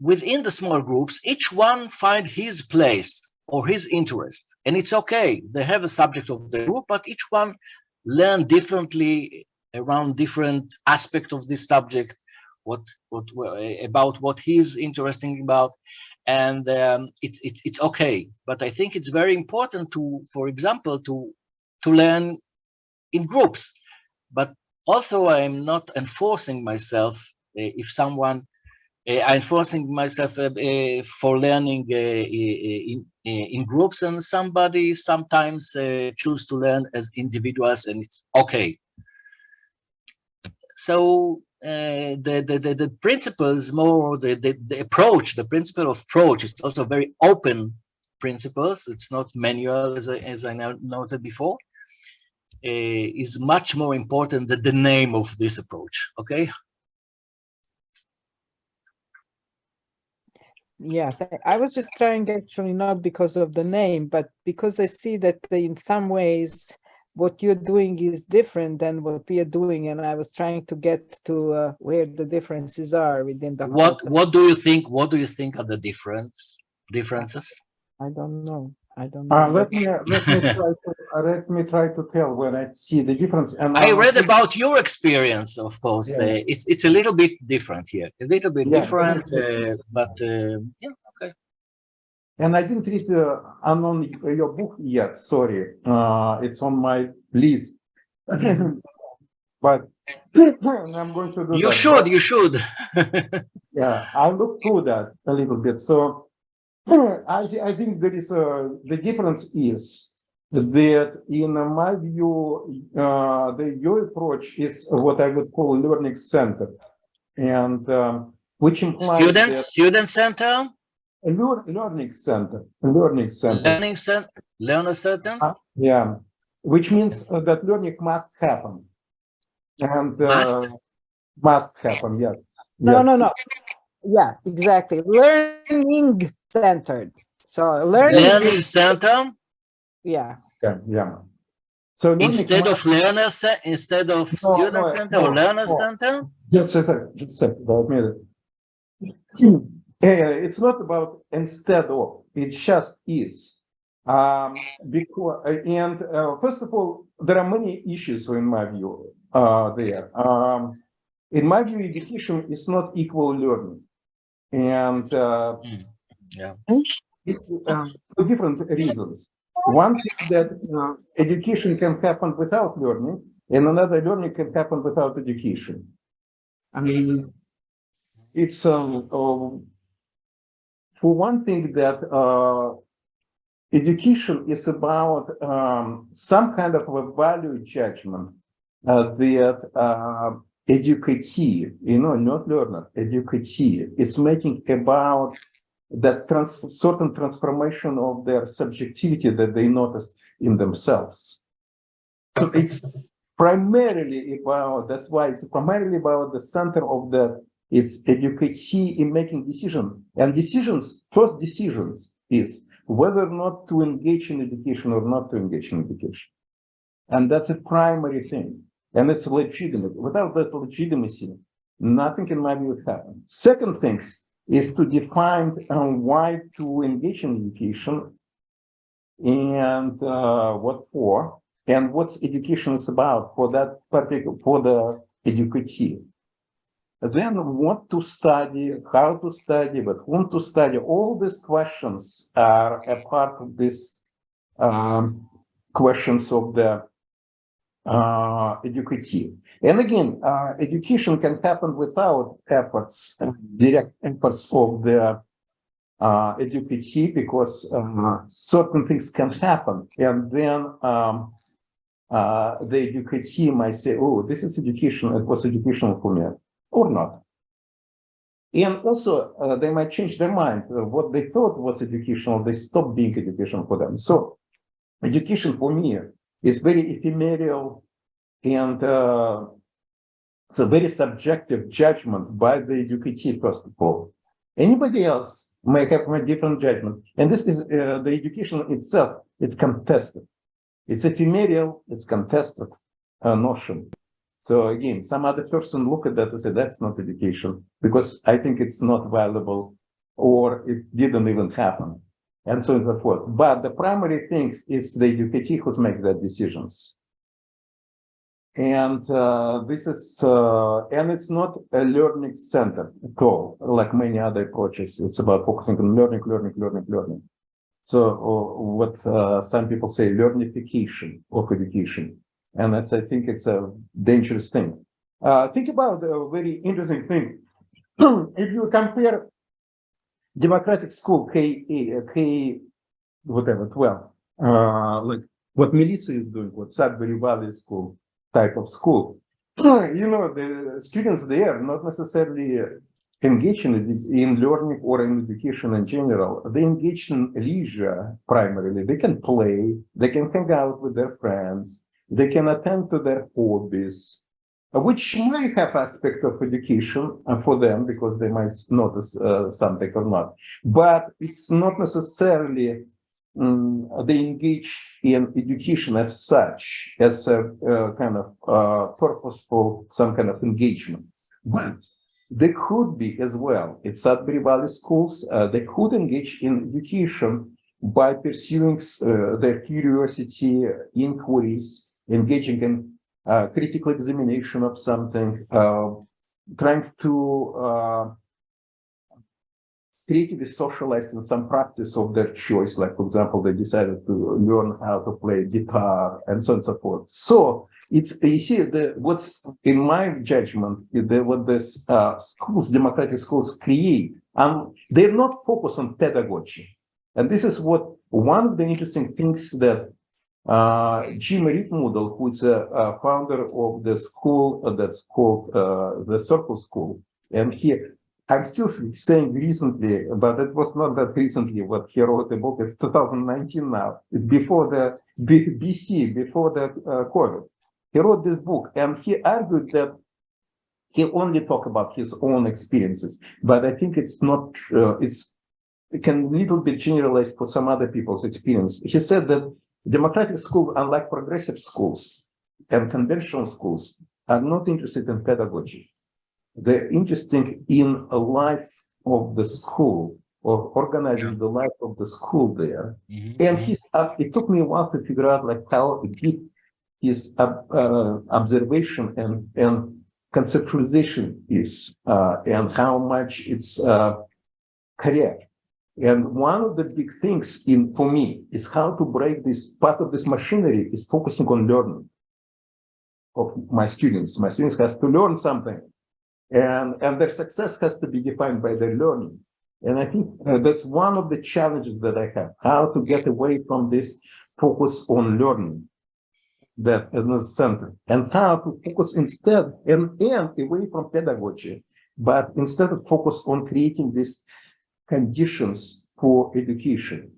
within the small groups, each one find his place or his interest, and it's okay. They have a subject of the group, but each one learn differently around different aspect of this subject, about what he's interested about, and it's okay. But I think it's very important to, for example, to learn in groups. But also, I'm not enforcing myself. If someone, I'm forcing myself for learning in groups, and somebody sometimes choose to learn as individuals, and it's okay. So the principles, more the approach, the principle of approach is also very open principles. It's not manual, as I noted before. Is much more important than the name of this approach. Okay. Yeah, I was just trying, actually, not because of the name, but because I see that in some ways what you're doing is different than what we are doing, and I was trying to get to where the differences are within the. What do you think? What do you think are the differences? I don't know. I don't know. Let me try to tell when I see the difference. And I read about your experience, of course. Yeah. It's a little bit different here, a little bit Yeah, different, definitely. but yeah, okay. And I didn't read on your book yet. Sorry, it's on my list, but I'm going to do You that. should, But, you should. yeah, I look through that a little bit. So I think there is the difference is that in my view, your approach is what I would call learning center, and which implies that Student center, learning center, learning center. learning center, learner center. Yeah, which means that learning must happen, and must happen. Yes. No, Yes. no. Yeah, exactly. Learning centered. So Learning center yeah. Yeah. Yeah. So learning instead of must- learner instead of student center or learner center. Just a second, about me. It's not about instead of, it just is. Because, and first of all, there are many issues in my view there. In my view, education is not equal learning. And Yeah. it's for different reasons. One is that education can happen without learning, and another learning can happen without education. I mean, it's for one thing that education is about some kind of a value judgment that educatee, not learner, educatee is making about that certain transformation of their subjectivity that they noticed in themselves. So it's primarily about, that's why it's primarily about the center of the, it's educatee in making decisions. And decisions, first decisions is whether or not to engage in education or not to engage in education. And that's a primary thing. And it's legitimate. Without that legitimacy, nothing in my view would happen. Second thing is to define why to engage in education and what for, and what's education is about for that particular, for the educatee. Then what to study, how to study, with whom to study, all these questions are a part of this questions of the educatee. And again, education can happen without efforts, direct efforts of the educatee, because certain things can happen, and then the educatee might say, "Oh, this is education. It was educational for me," or not. And also, they might change their mind. What they thought was educational, they stop being educational for them. So, education for me is very ephemeral, and it's a very subjective judgment by the educatee, first of all. Anybody else may have a different judgment. And this is the education itself, it's contested. It's ephemeral, it's contested notion. So again, some other person look at that and say, that's not education, because I think it's not valuable, or it didn't even happen, and so on and so forth. But the primary thing is the educatee who makes the decisions. And this is, and it's not a learning center at all, like many other approaches. It's about focusing on learning. So what some people say, learnification of education. And that's, I think it's a dangerous thing. Think about a very interesting thing. If you compare democratic school, K whatever, 12, like what Melissa is doing, what Sudbury Valley School type of school, the students there not necessarily engage in learning or in education in general. They engage in leisure primarily. They can play, they can hang out with their friends, they can attend to their hobbies, which might have aspect of education for them because they might notice something or not. But it's not necessarily they engage in education as such, as a kind of purposeful, some kind of engagement. But they could be as well. In Sudbury Valley schools, they could engage in education by pursuing their curiosity, inquiries, engaging in critical examination of something, trying to creatively socialized in some practice of their choice. Like, for example, they decided to learn how to play guitar and so on and so forth. So it's, you see, what's in my judgment, what this schools, democratic schools create, they're not focused on pedagogy. And this is what one of the interesting things that Jim Rittmudel, who is a founder of the school that's called the Circle School, and I'm still saying recently, but it was not that recently. What he wrote the book is 2019 now. It's before the BC, before the COVID. He wrote this book, and he argued that he only talked about his own experiences. But I think it's not. It can little bit generalize for some other people's experience. He said that democratic schools, unlike progressive schools and conventional schools, are not interested in pedagogy. They're interested in a life of the school, or organizing the life of the school there. And it took me a while to figure out like how deep his observation and conceptualization is, and how much it's correct. And one of the big things for me is how to break this part of this machinery is focusing on learning of my students. My students has to learn something. And their success has to be defined by their learning. And I think that's one of the challenges that I have, how to get away from this focus on learning that is the center, and how to focus instead, and away from pedagogy, but instead of focus on creating these conditions for education.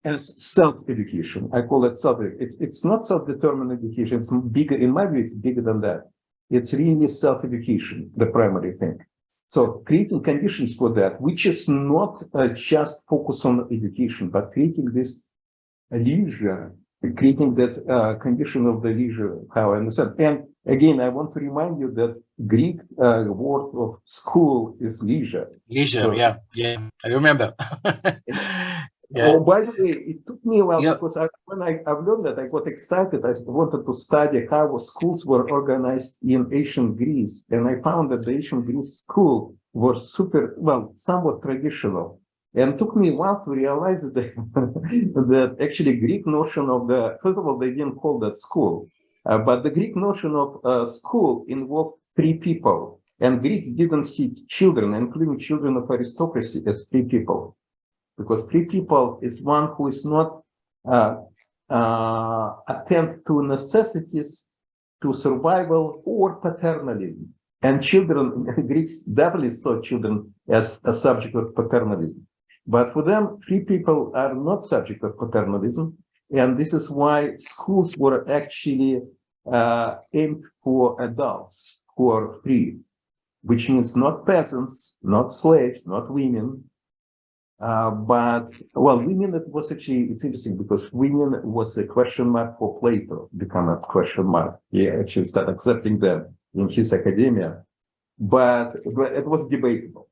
As self-education, I call it it's not self-determined education, it's bigger, in my view, it's bigger than that. It's really self-education, the primary thing. So creating conditions for that, which is not just focus on education, but creating this leisure, creating that condition of the leisure, how I understand. And again, I want to remind you that Greek word of school is leisure. Leisure, So, yeah, I remember. Oh, by the way, it took me a while because when I've learned that, I got excited. I wanted to study how schools were organized in ancient Greece, and I found that the ancient Greece school was somewhat traditional. And it took me a while to realize that, that actually Greek notion of first of all, they didn't call that school, but the Greek notion of school involved three people, and Greeks didn't see children, including children of aristocracy, as three people. Because three people is one who is not attend to necessities, to survival or paternalism. And children, Greeks definitely saw children as a subject of paternalism. But for them, three people are not subject of paternalism. And this is why schools were actually aimed for adults who are free, which means not peasants, not slaves, not women. But women, it was actually, it's interesting because women was a question mark for Plato, become a question mark. He actually started accepting them in his academia, but it was debatable.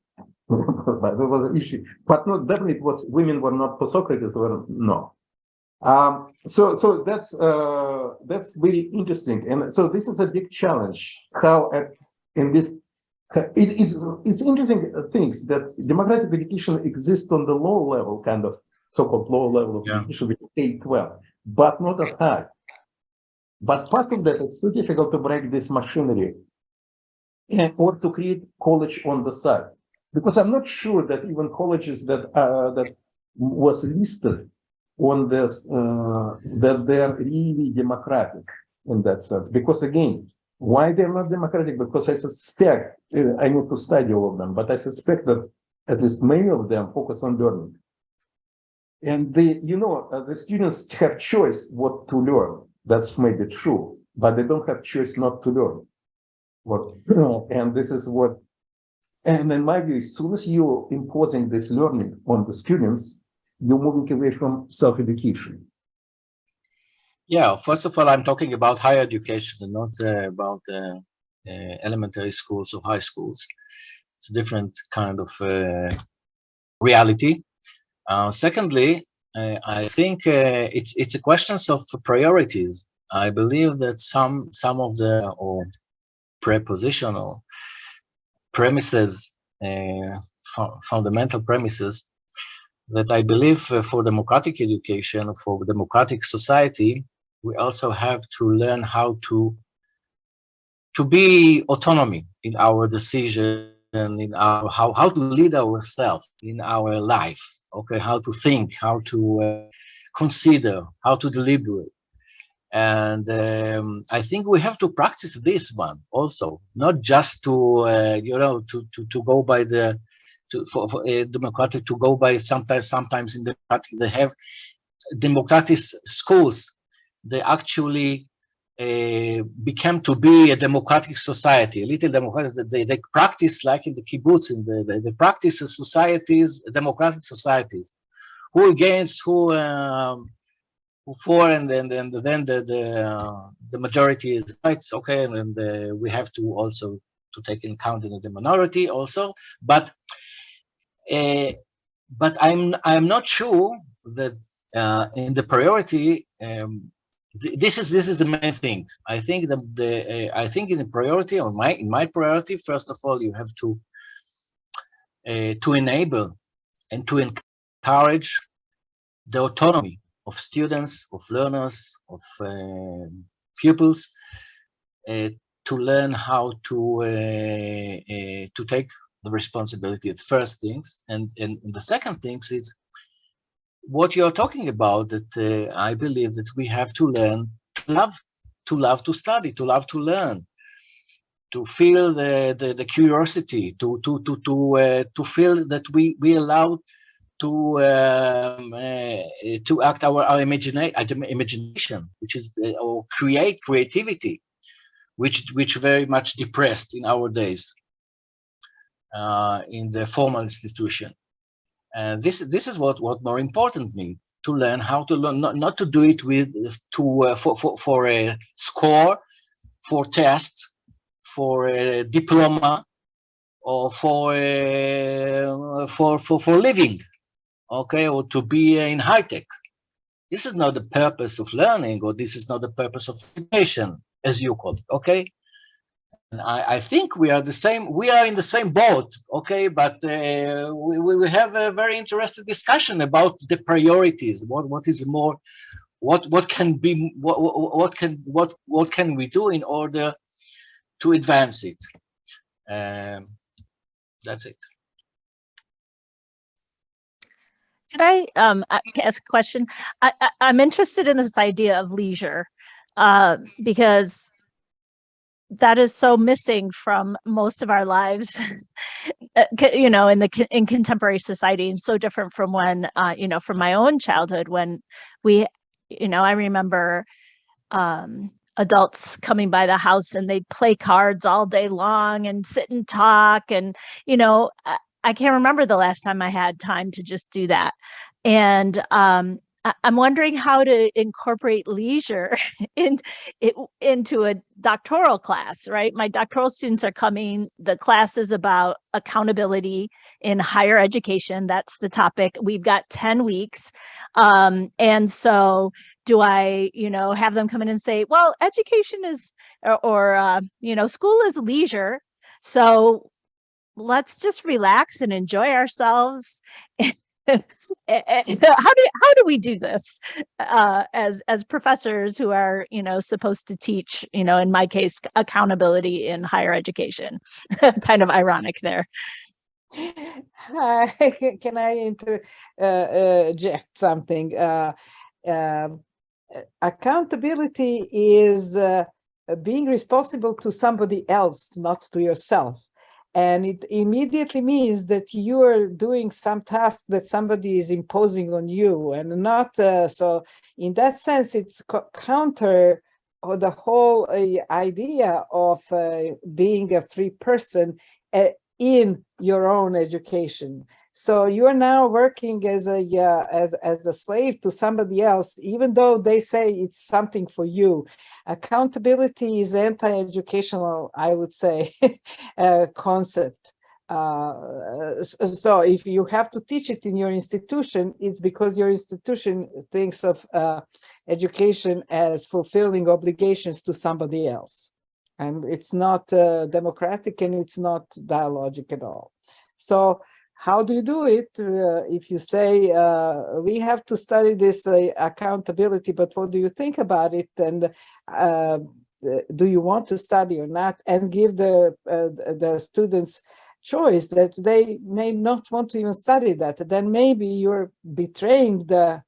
But it was an issue. But no, definitely it was, women were not for Socrates, were no. So that's very interesting. And so this is a big challenge, how in this, it's interesting things that democratic education exists on the low level, kind of so-called low level of education, with K-12, but not at high. But part of that, it's so difficult to break this machinery or to create college on the side, because I'm not sure that even colleges that that was listed on this that they're really democratic in that sense. Because again, why they're not democratic? Because I suspect, I need to study all of them, but I suspect that at least many of them focus on learning. And the students have choice what to learn. That's maybe true, but they don't have choice not to learn. And this is what, and in my view, as soon as you're imposing this learning on the students, you're moving away from self-education. Yeah, first of all, I'm talking about higher education and not about elementary schools or high schools. It's a different kind of reality. Secondly, I think it's a question of priorities. I believe that some of the prepositional premises, fundamental premises, that I believe for democratic education, for democratic society, we also have to learn how to be autonomy in our decision, in our how to lead ourselves in our life. Okay, how to think, how to consider, how to deliberate. And I think we have to practice this one also, not just to to go by the for democratic, to go by sometimes in democratic they have democratic schools. They actually became to be a democratic society, a little democratic. They practice like in the kibbutz, in the practice of societies, democratic societies, who against, who for, and then the majority is right. Okay, and we have to also to take in account in the minority also, but I'm not sure that in the priority this is the main thing. I think I think in the priority, or in my priority, first of all, you have to enable and to encourage the autonomy of students, of learners, of pupils, to learn how to take the responsibility at first things, and the second things is what you're talking about, that I believe that we have to learn to love to study, to love to learn, to feel the curiosity, to feel that we allow to act our imagination, which is or creativity, which very much depressed in our days in the formal institution. And this is what more important means, to learn how to learn, not to do it with for a score, for tests, for a diploma, or for living, okay, or to be in high tech. This is not the purpose of learning, or this is not the purpose of education, as you call it, okay? And I think we are the same. We are in the same boat, okay? But we have a very interesting discussion about the priorities. What is more? What can be? What can we do in order to advance it? That's it. Can I ask a question? I'm interested in this idea of leisure because that is so missing from most of our lives, you know, in contemporary society, and so different from when, you know, from my own childhood when we, you know, I remember adults coming by the house and they'd play cards all day long and sit and talk, and you know, I can't remember the last time I had time to just do that. And I'm wondering how to incorporate leisure into a doctoral class, right? My doctoral students are coming. The class is about accountability in higher education. That's the topic. We've got 10 weeks. And so do I, you know, have them come in and say, well, education is, or you know, school is leisure. So let's just relax and enjoy ourselves. How do we do this as professors who are, you know, supposed to teach, you know, in my case, accountability in higher education? Kind of ironic there. Can I interject something? Accountability is being responsible to somebody else, not to yourself. And it immediately means that you are doing some task that somebody is imposing on you, and not so. In that sense, it's counter the whole idea of being a free person in your own education. So you are now working as a slave to somebody else, even though they say it's something for you. Accountability is anti-educational, I would say, concept. So if you have to teach it in your institution, it's because your institution thinks of education as fulfilling obligations to somebody else. And it's not democratic and it's not dialogic at all. So how do you do it? If you say, we have to study this accountability, but what do you think about it? And do you want to study or not? And give the students choice that they may not want to even study that. Then maybe you're betraying the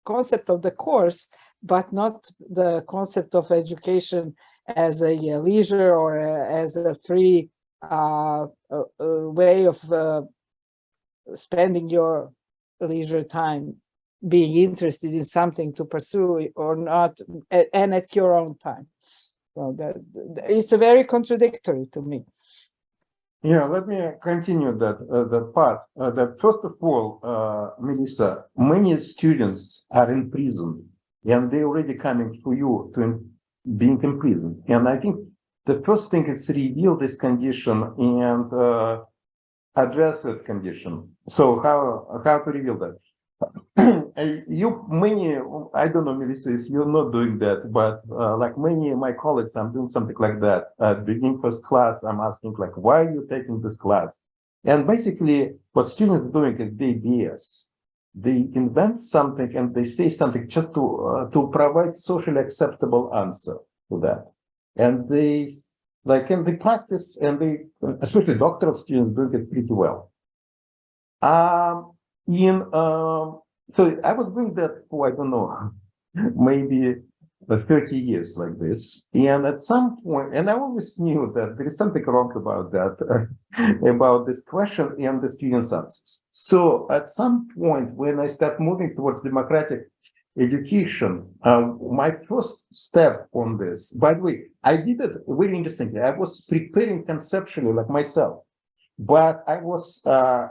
concept of the course, but not the concept of education as a leisure or as a free way of spending your leisure time, being interested in something to pursue or not, and at your own time. So it's a very contradictory to me. Yeah, let me continue that part. That first of all, Melissa, many students are in prison, and they're already coming to you to being in prison. And I think the first thing is reveal this condition and address that condition. So how to reveal that? I don't know, Melissa, if you're not doing that, but like many of my colleagues, I'm doing something like that. At beginning first class, I'm asking like, why are you taking this class? And basically what students are doing is they BS. They invent something and they say something just to provide socially acceptable answer to that. And they practice, and they, especially doctoral students, doing it pretty well. So I was doing that for, I don't know, maybe 30 years like this. And at some point, and I always knew that there is something wrong about that, about this question and the students' answers. So at some point, when I start moving towards democratic education, my first step on this, by the way, I did it very interestingly. I was preparing conceptually like myself, but I was, I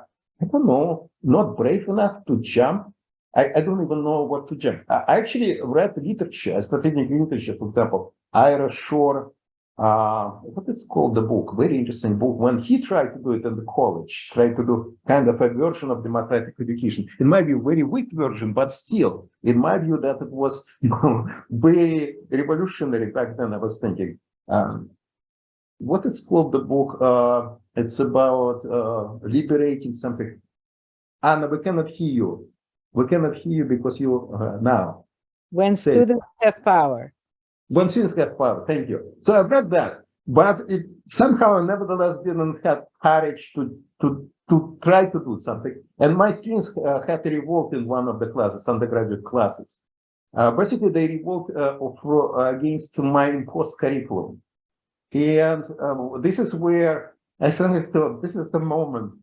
don't know, not brave enough to jump. I don't even know what to jump. I actually read literature, strategic literature, for example, Ira Shore, what is called the book, very interesting book, when he tried to do it in the college, tried to do kind of a version of democratic education. It might be a very weak version, but still, in my view, that it was very revolutionary back then. I was thinking, what is called the book? It's about liberating something. Anna, we cannot hear you. We cannot hear you because you now. When students have power. When students have power, thank you. So I read that, but it somehow nevertheless didn't have courage to try to do something. And my students had a revolt in one of the classes, undergraduate classes. Basically, they revolt against my imposed curriculum. And this is where I suddenly thought, this is the moment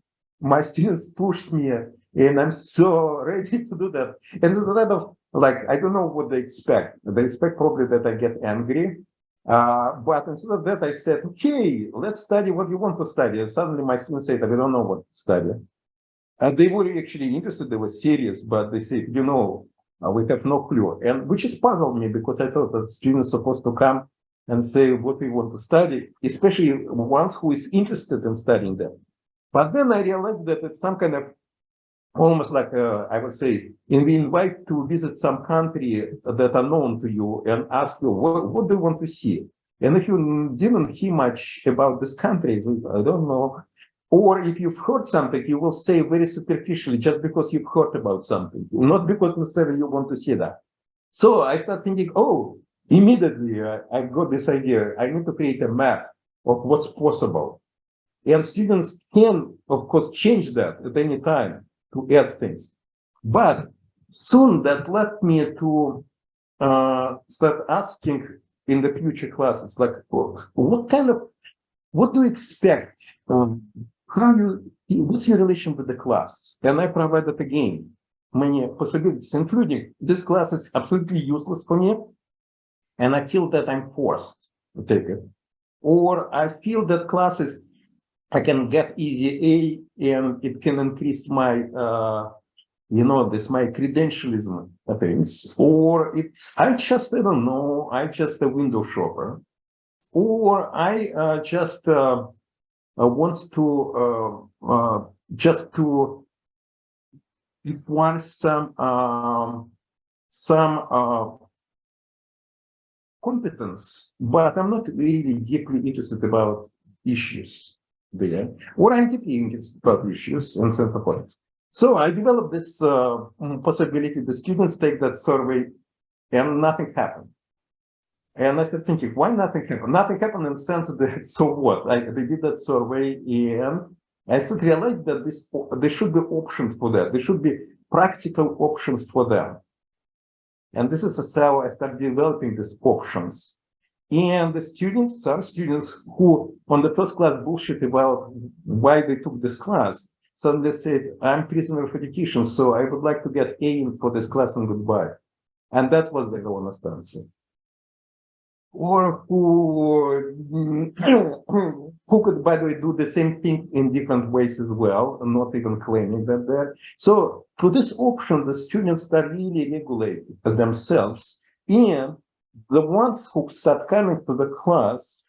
my students pushed me, and I'm so ready to do that. And instead of, like, I don't know what they expect. They expect probably that I get angry. But instead of that, I said, okay, let's study what you want to study. And suddenly my students said, we don't know what to study. And they were actually interested, they were serious, but they said, we have no clue. And which has puzzled me, because I thought that students are supposed to come and say what we want to study, especially ones who is interested in studying them. But then I realized that it's some kind of almost like, I would say, we invite to visit some country that are known to you and ask you, what do you want to see? And if you didn't hear much about this country, I don't know. Or if you've heard something, you will say very superficially, just because you've heard about something, not because necessarily you want to see that. So I start thinking, immediately I got this idea. I need to create a map of what's possible. And students can, of course, change that at any time to add things. But soon that led me to start asking in the future classes, like, what do you expect? What's your relation with the class? And I provided again many possibilities, including this class is absolutely useless for me, and I feel that I'm forced to take it. Or I feel that classes I can get easy A, and it can increase my, my credentialism things. Or I don't know, I just a window shopper. Or I just wants to just to require some competence, but I'm not really deeply interested about issues there, or I'm deeply interested about issues and so forth. So I developed this possibility. The students take that survey and nothing happened. And I started thinking, why nothing happened? Nothing happened in the sense that, so what? They did that survey and I started to realize that there should be options for that. There should be practical options for them. And this is how I started developing these options. And the students, some students who on the first class bullshit about why they took this class, suddenly said, I'm prisoner of education, so I would like to get A for this class and goodbye. And that was the honest answer. Or who could, by the way, do the same thing in different ways as well, and not even claiming that they're. So through this option, the students start really regulating themselves, and the ones who start coming to the class,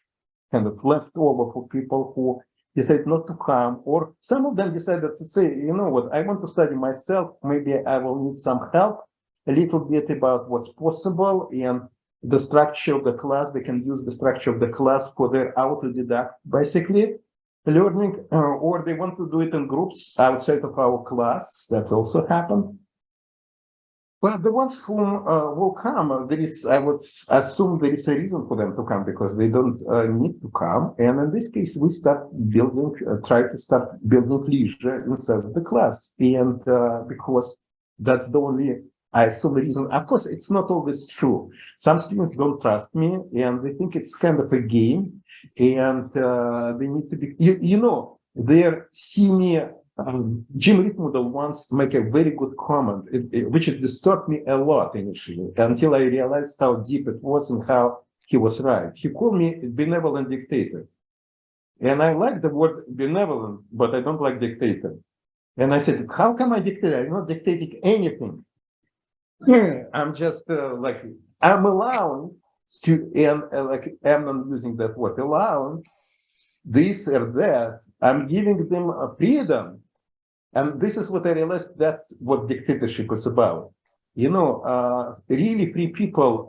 kind of left over for people who decide not to come, or some of them decided to say, you know what, I want to study myself, maybe I will need some help, a little bit about what's possible, and the structure of the class, they can use the structure of the class for their autodidact, basically, learning, or they want to do it in groups outside of our class, that also happened. But the ones who will come, there is, I would assume there is a reason for them to come because they don't need to come. And in this case, we start building, try to start building leisure inside of the class. And because that's the only, I assume the reason, of course, it's not always true. Some students don't trust me and they think it's kind of a game and they need to be, you know, their senior Jim Rittmudel once make a very good comment, which disturbed me a lot initially, until I realized how deep it was and how he was right. He called me benevolent dictator. And I like the word benevolent, but I don't like dictator. And I said, how come I dictate? I'm not dictating anything. I'm just I'm allowing and I'm not using that word, allowing this or that. I'm giving them a freedom. And this is what I realized, that's what dictatorship is about. You know, really free people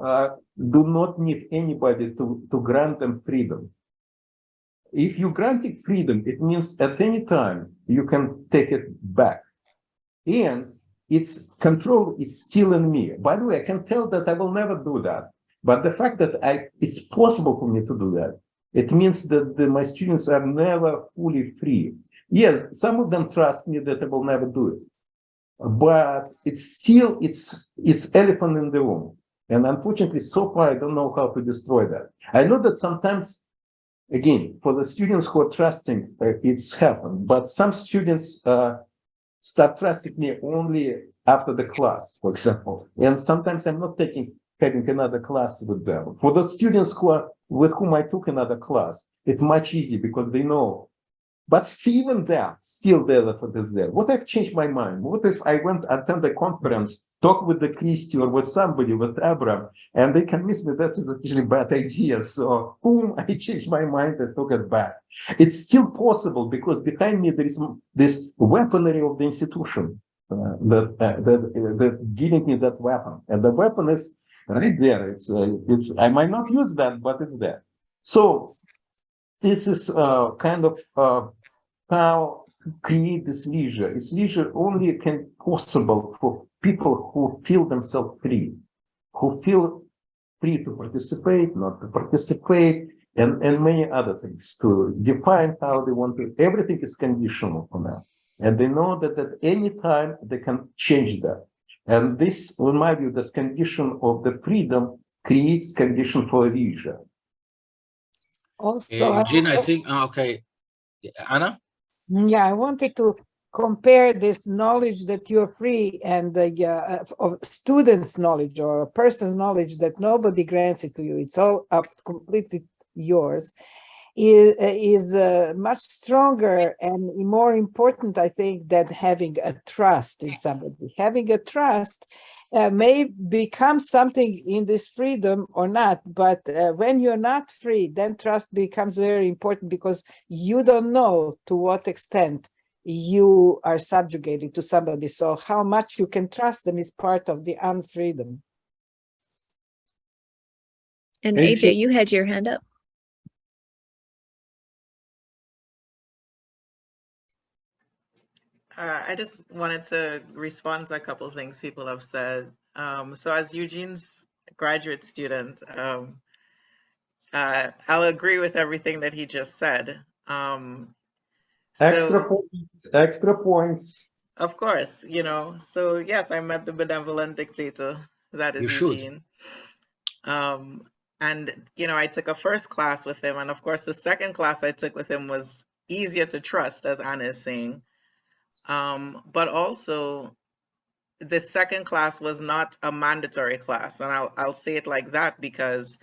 do not need anybody to grant them freedom. If you grant it freedom, it means at any time you can take it back. And its control is still in me. By the way, I can tell that I will never do that. But the fact that it's possible for me to do that, it means that my students are never fully free. Yeah, some of them trust me that I will never do it, but it's still, it's elephant in the room. And unfortunately, so far, I don't know how to destroy that. I know that sometimes, again, for the students who are trusting, it's happened, but some students start trusting me only after the class, for example. And sometimes I'm not having another class with them. For the students with whom I took another class, it's much easier because they know. But even that, still the effort is there. What if changed my mind? What if I went attend a conference, talk with the Christy or with somebody, with Abram, and they convince me that is actually a bad idea. So boom, I changed my mind and took it back. It's still possible because behind me there is this weaponry of the institution that giving me that weapon, and the weapon is right there. It's I might not use that, but it's there. So this is kind of how to create this leisure. This leisure only can possible for people who feel themselves free, who feel free to participate, not to participate, and many other things, to define how they want to. Everything is conditional for them. And they know that at any time they can change that. And this, in my view, this condition of the freedom creates condition for leisure. Also, Eugene, I think, okay, Anna? yeah, I wanted to compare this knowledge that you're free and the of students' knowledge or a person's knowledge that nobody grants it to you. It's all up completely yours. is much stronger and more important, I think, than having a trust in somebody. Having a trust may become something in this freedom or not, but when you're not free, then trust becomes very important, because you don't know to what extent you are subjugated to somebody. So how much you can trust them is part of the unfreedom. And AJ, AJ, you had your hand up. I just wanted to respond to a couple of things people have said. So as Eugene's graduate student, I'll agree with everything that he just said. extra So points, extra points. of course, you know, so yes, I met the benevolent dictator that You is should. Eugene. And, you know, I took a first class with him. And of course, the second class I took with him was easier to trust, as Anna is saying. But also, the second class was not a mandatory class. And I'll say it like that because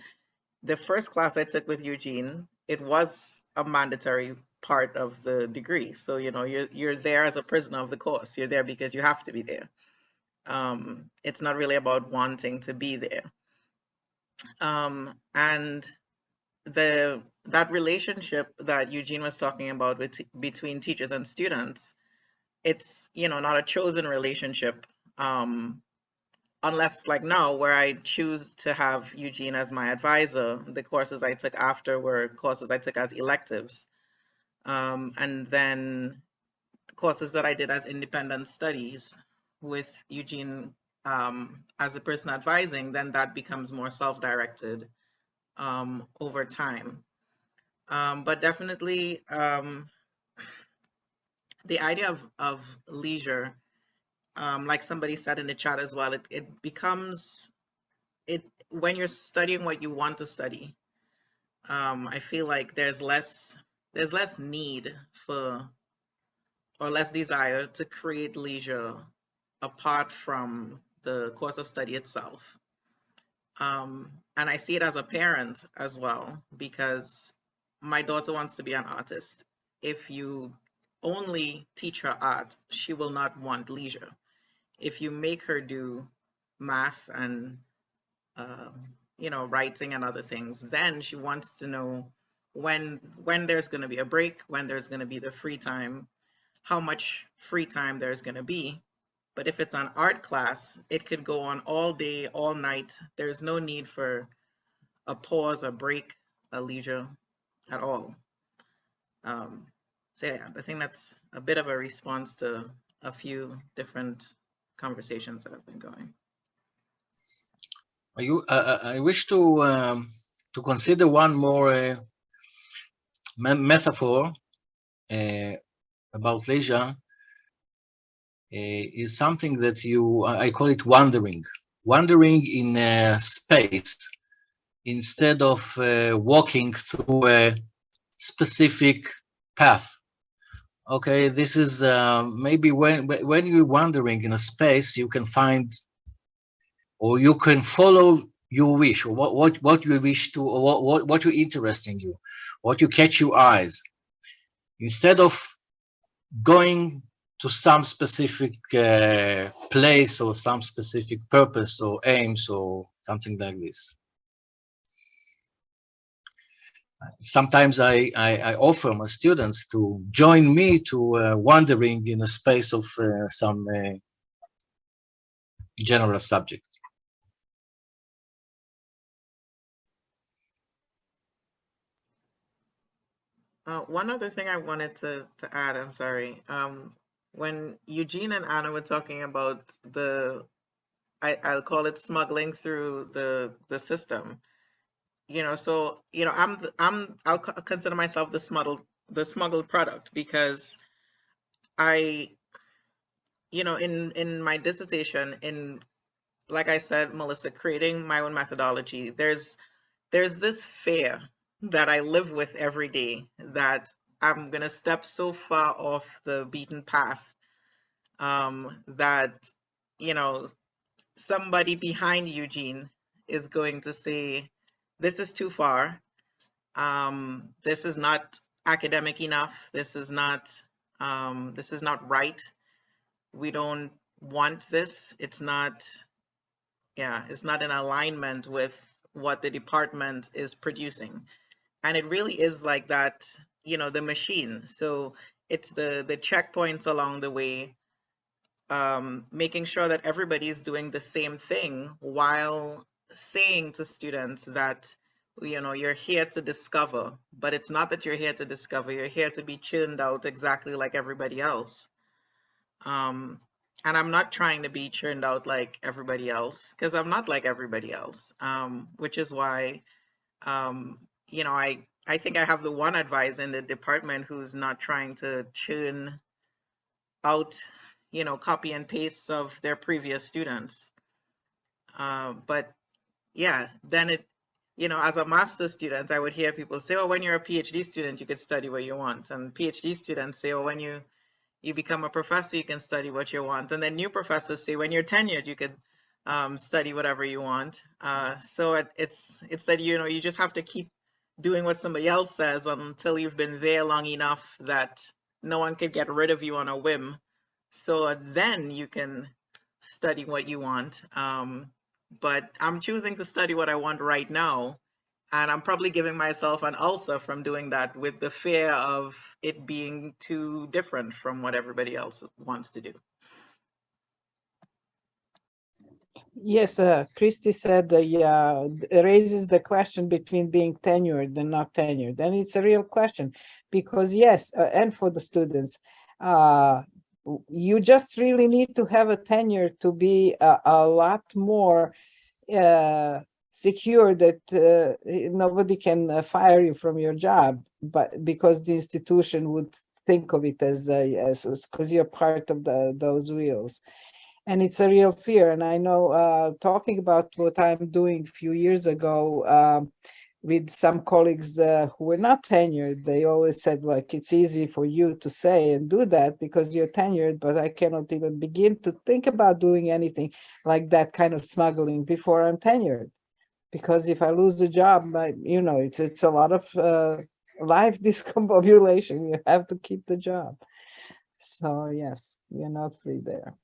the first class I took with Eugene, it was a mandatory part of the degree. So, you know, you're there as a prisoner of the course. You're there because you have to be there. It's not really about wanting to be there. And that relationship that Eugene was talking about between teachers and students, it's, you know, not a chosen relationship, unless like now, where I choose to have Eugene as my advisor. The courses I took after were courses I took as electives, and then courses that I did as independent studies with Eugene as a person advising. Then that becomes more self-directed over time. But definitely the idea of leisure, like somebody said in the chat as well, it becomes, when you're studying what you want to study, I feel like there's less need for, or less desire to create leisure apart from the course of study itself. And I see it as a parent as well, because my daughter wants to be an artist. If you only teach her art, she will not want leisure. If you make her do math and you know, writing and other things, then she wants to know when there's going to be a break, when there's going to be the free time, how much free time there's going to be. But if it's an art class, it could go on all day, all night. There's no need for a pause, a break, a leisure at all. So yeah, I think that's a bit of a response to a few different conversations that have been going. I wish to consider one more metaphor about leisure. Is something that I call it wandering in space instead of walking through a specific path. Okay, this is maybe when you're wandering in a space, you can find, or you can follow your wish, or what you wish to, or what you're interesting you, what you catch your eyes, instead of going to some specific place or some specific purpose or aims or something like this. Sometimes I offer my students to join me to wandering in a space of some general subject. One other thing I wanted to add, I'm sorry. When Eugene and Anna were talking about I'll call it smuggling through the system, you know, so, you know, I'll consider myself the smuggled product, because I, you know, in my dissertation, like I said, Melissa, creating my own methodology, there's this fear that I live with every day, that I'm gonna step so far off the beaten path, that, you know, somebody behind Eugene is going to say, this is too far. This is not academic enough. This is not right. We don't want this. It's not, yeah, it's not in alignment with what the department is producing. And it really is like that, you know, the machine. So it's the checkpoints along the way, making sure that everybody is doing the same thing while saying to students that, you know, you're here to discover, but it's not that you're here to discover, you're here to be churned out exactly like everybody else. And I'm not trying to be churned out like everybody else, because I'm not like everybody else, which is why, you know, I think I have the one advisor in the department who's not trying to churn out, you know, copy and paste of their previous students. But yeah, then it, you know, as a master's student, I would hear people say, oh, when you're a PhD student, you could study what you want. And PhD students say, oh, when you become a professor, you can study what you want. And then new professors say, when you're tenured, you could study whatever you want. So it's that, you know, you just have to keep doing what somebody else says until you've been there long enough that no one could get rid of you on a whim. So then you can study what you want. But I'm choosing to study what I want right now. And I'm probably giving myself an ulcer from doing that, with the fear of it being too different from what everybody else wants to do. Yes, Christy said, yeah, it raises the question between being tenured and not tenured. And it's a real question because yes, and for the students, you just really need to have a tenure to be a lot more secure that nobody can fire you from your job, but because the institution would think of it as because you're part of those wheels. And it's a real fear. And I know, talking about what I'm doing a few years ago with some colleagues who were not tenured, they always said, like, it's easy for you to say and do that because you're tenured, but I cannot even begin to think about doing anything like that kind of smuggling before I'm tenured. Because if I lose the job, you know, it's a lot of life discombobulation. You have to keep the job. So yes, you're not free there.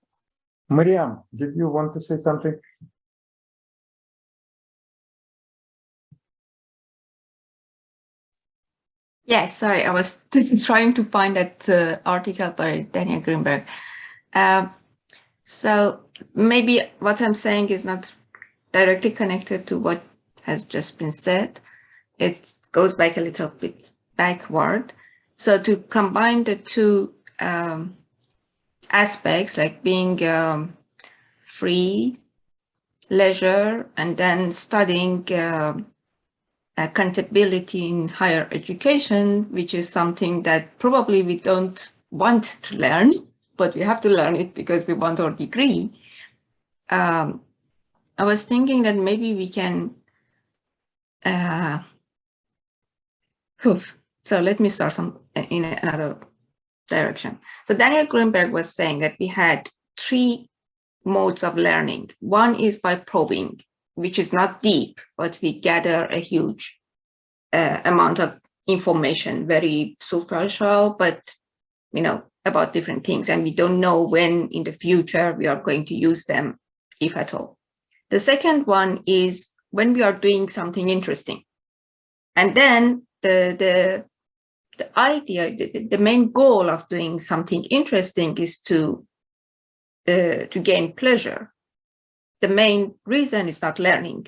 Mariam, did you want to say something? Yes, sorry, I was trying to find that article by Daniel Greenberg. So maybe what I'm saying is not directly connected to what has just been said. It goes back a little bit backward. So to combine the two aspects, like being free, leisure, and then studying accountability in higher education, which is something that probably we don't want to learn, but we have to learn it because we want our degree. I was thinking that maybe we can, so let me start in another direction. So Daniel Greenberg was saying that we had 3 modes of learning. One is by probing, which is not deep, but we gather a huge amount of information, very superficial, but, you know, about different things. And we don't know when in the future we are going to use them, if at all. The second one is when we are doing something interesting. And then the idea, the main goal of doing something interesting is to gain pleasure. The main reason is not learning,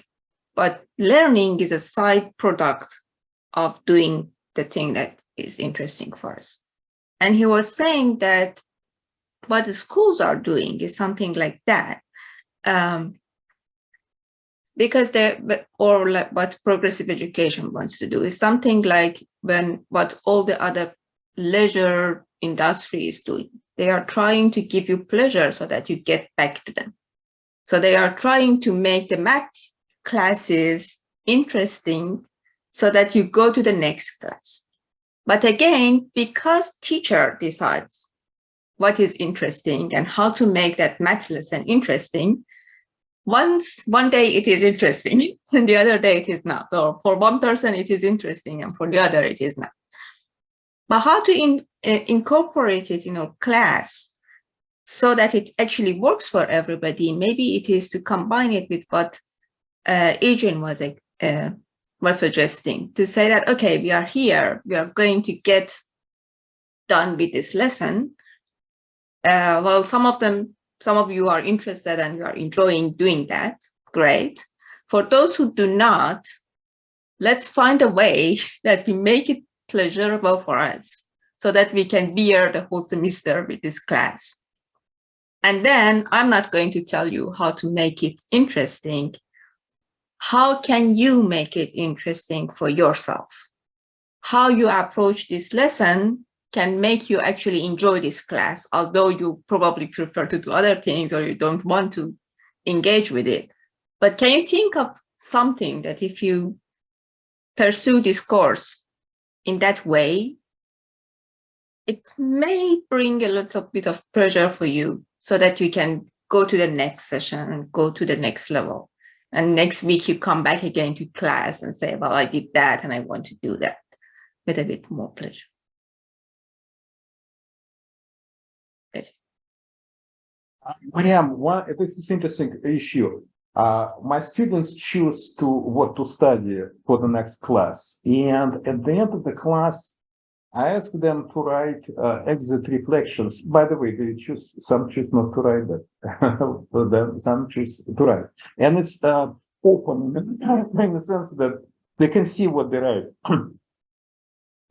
but learning is a side product of doing the thing that is interesting for us. And he was saying that what the schools are doing is something like that, because what progressive education wants to do is something like what all the other leisure industry is doing. They are trying to give you pleasure so that you get back to them. So they are trying to make the math classes interesting so that you go to the next class. But again, because teacher decides what is interesting and how to make that math lesson interesting, one day it is interesting and the other day it is not. Or for one person it is interesting and for the other it is not. But how to incorporate it in our class so that it actually works for everybody? Maybe it is to combine it with what Adrian was suggesting, to say that, okay, we are here, we are going to get done with this lesson. Well, some of you are interested and you are enjoying doing that. Great. For those who do not, let's find a way that we make it pleasurable for us so that we can bear the whole semester with this class. And then I'm not going to tell you how to make it interesting. How can you make it interesting for yourself? How you approach this lesson can make you actually enjoy this class, although you probably prefer to do other things or you don't want to engage with it. But can you think of something that if you pursue this course in that way, it may bring a little bit of pressure for you so that you can go to the next session and go to the next level. And next week you come back again to class and say, well, I did that and I want to do that with a bit more pleasure. That's it. Mariam, this is interesting issue. My students choose what to study for the next class. And at the end of the class, I ask them to write exit reflections. By the way, they choose, some choose not to write that, some choose to write. And it's open in the sense that they can see what they write.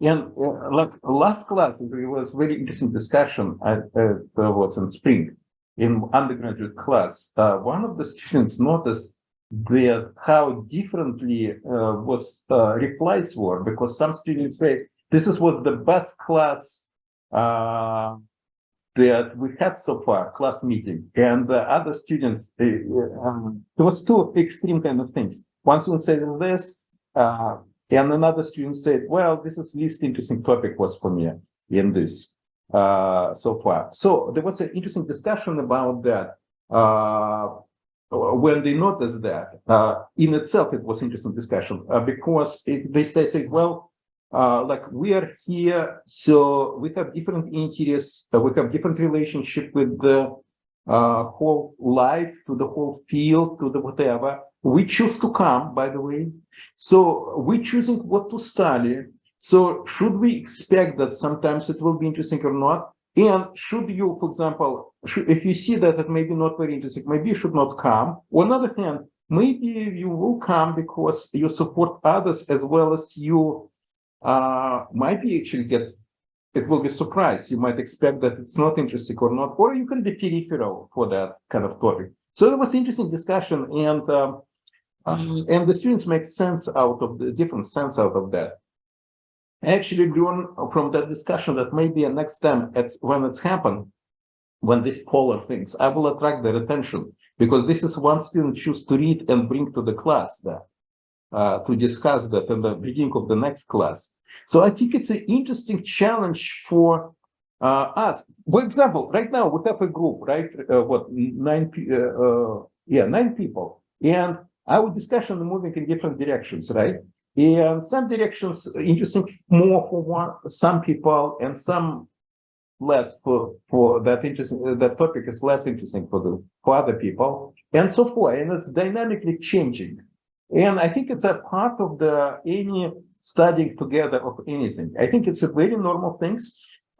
And like last class, there was very interesting discussion was in spring in undergraduate class. One of the students noticed that how differently replies were, because some students say, this was the best class that we had so far, class meeting. And the other students, there was two extreme kind of things. One student said this, and another student said, well, this is least interesting topic was for me in this so far. So there was an interesting discussion about that. When they noticed that, in itself, it was interesting discussion because they say, well, like we are here, so we have different interests, we have different relationship with the whole life, to the whole field, to the whatever. We choose to come, by the way. So we're choosing what to study. So should we expect that sometimes it will be interesting or not? And should you, for example, if you see that it may be not very interesting, maybe you should not come. On the other hand, maybe you will come because you support others as well as you might be actually it will be surprised. You might expect that it's not interesting or not, or you can be peripheral for that kind of topic. So it was interesting discussion, and the students make sense out of the different sense out of that. I actually learned from that discussion that maybe next time when it's happened, when these polar things, I will attract their attention, because this is one student choose to read and bring to the class that to discuss that in the beginning of the next class. So I think it's an interesting challenge for us. For example, right now we have a group, right? 9 people, and our discussion is moving in different directions, right? And some directions interesting more for some people, and some less for that interesting. That topic is less interesting for other people, and so forth. And it's dynamically changing. And I think it's a part of any studying together of anything. I think it's a very normal thing,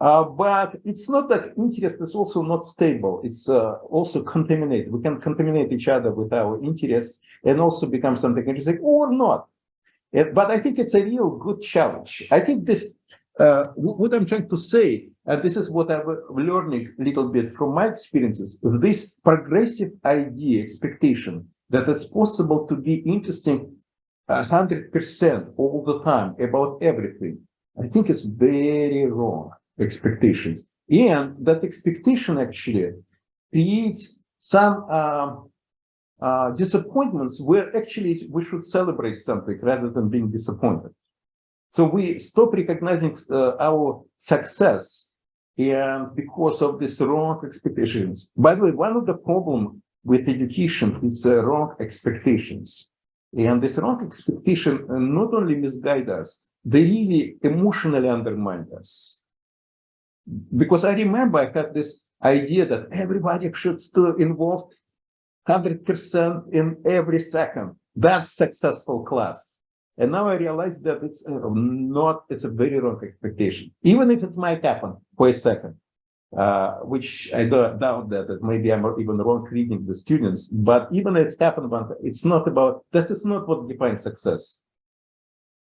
but it's not that interest is also not stable. It's also contaminated. We can contaminate each other with our interests and also become something interesting or not. But I think it's a real good challenge. I think this, what I'm trying to say, and this is what I'm learning a little bit from my experiences, this progressive idea, expectation, that it's possible to be interesting 100% all the time about everything. I think it's very wrong expectations. And that expectation actually creates some disappointments where actually we should celebrate something rather than being disappointed. So we stop recognizing our success, and because of these wrong expectations. By the way, one of the problems with education is wrong expectations. And this wrong expectation not only misguide us, they really emotionally undermine us. Because I remember I had this idea that everybody should still involve 100% in every second. That's successful class. And now I realize that it's it's a very wrong expectation. Even if it might happen for a second, which I doubt that maybe I'm even wrong reading the students, but even if it's happened, it's not about, that is not what defines success.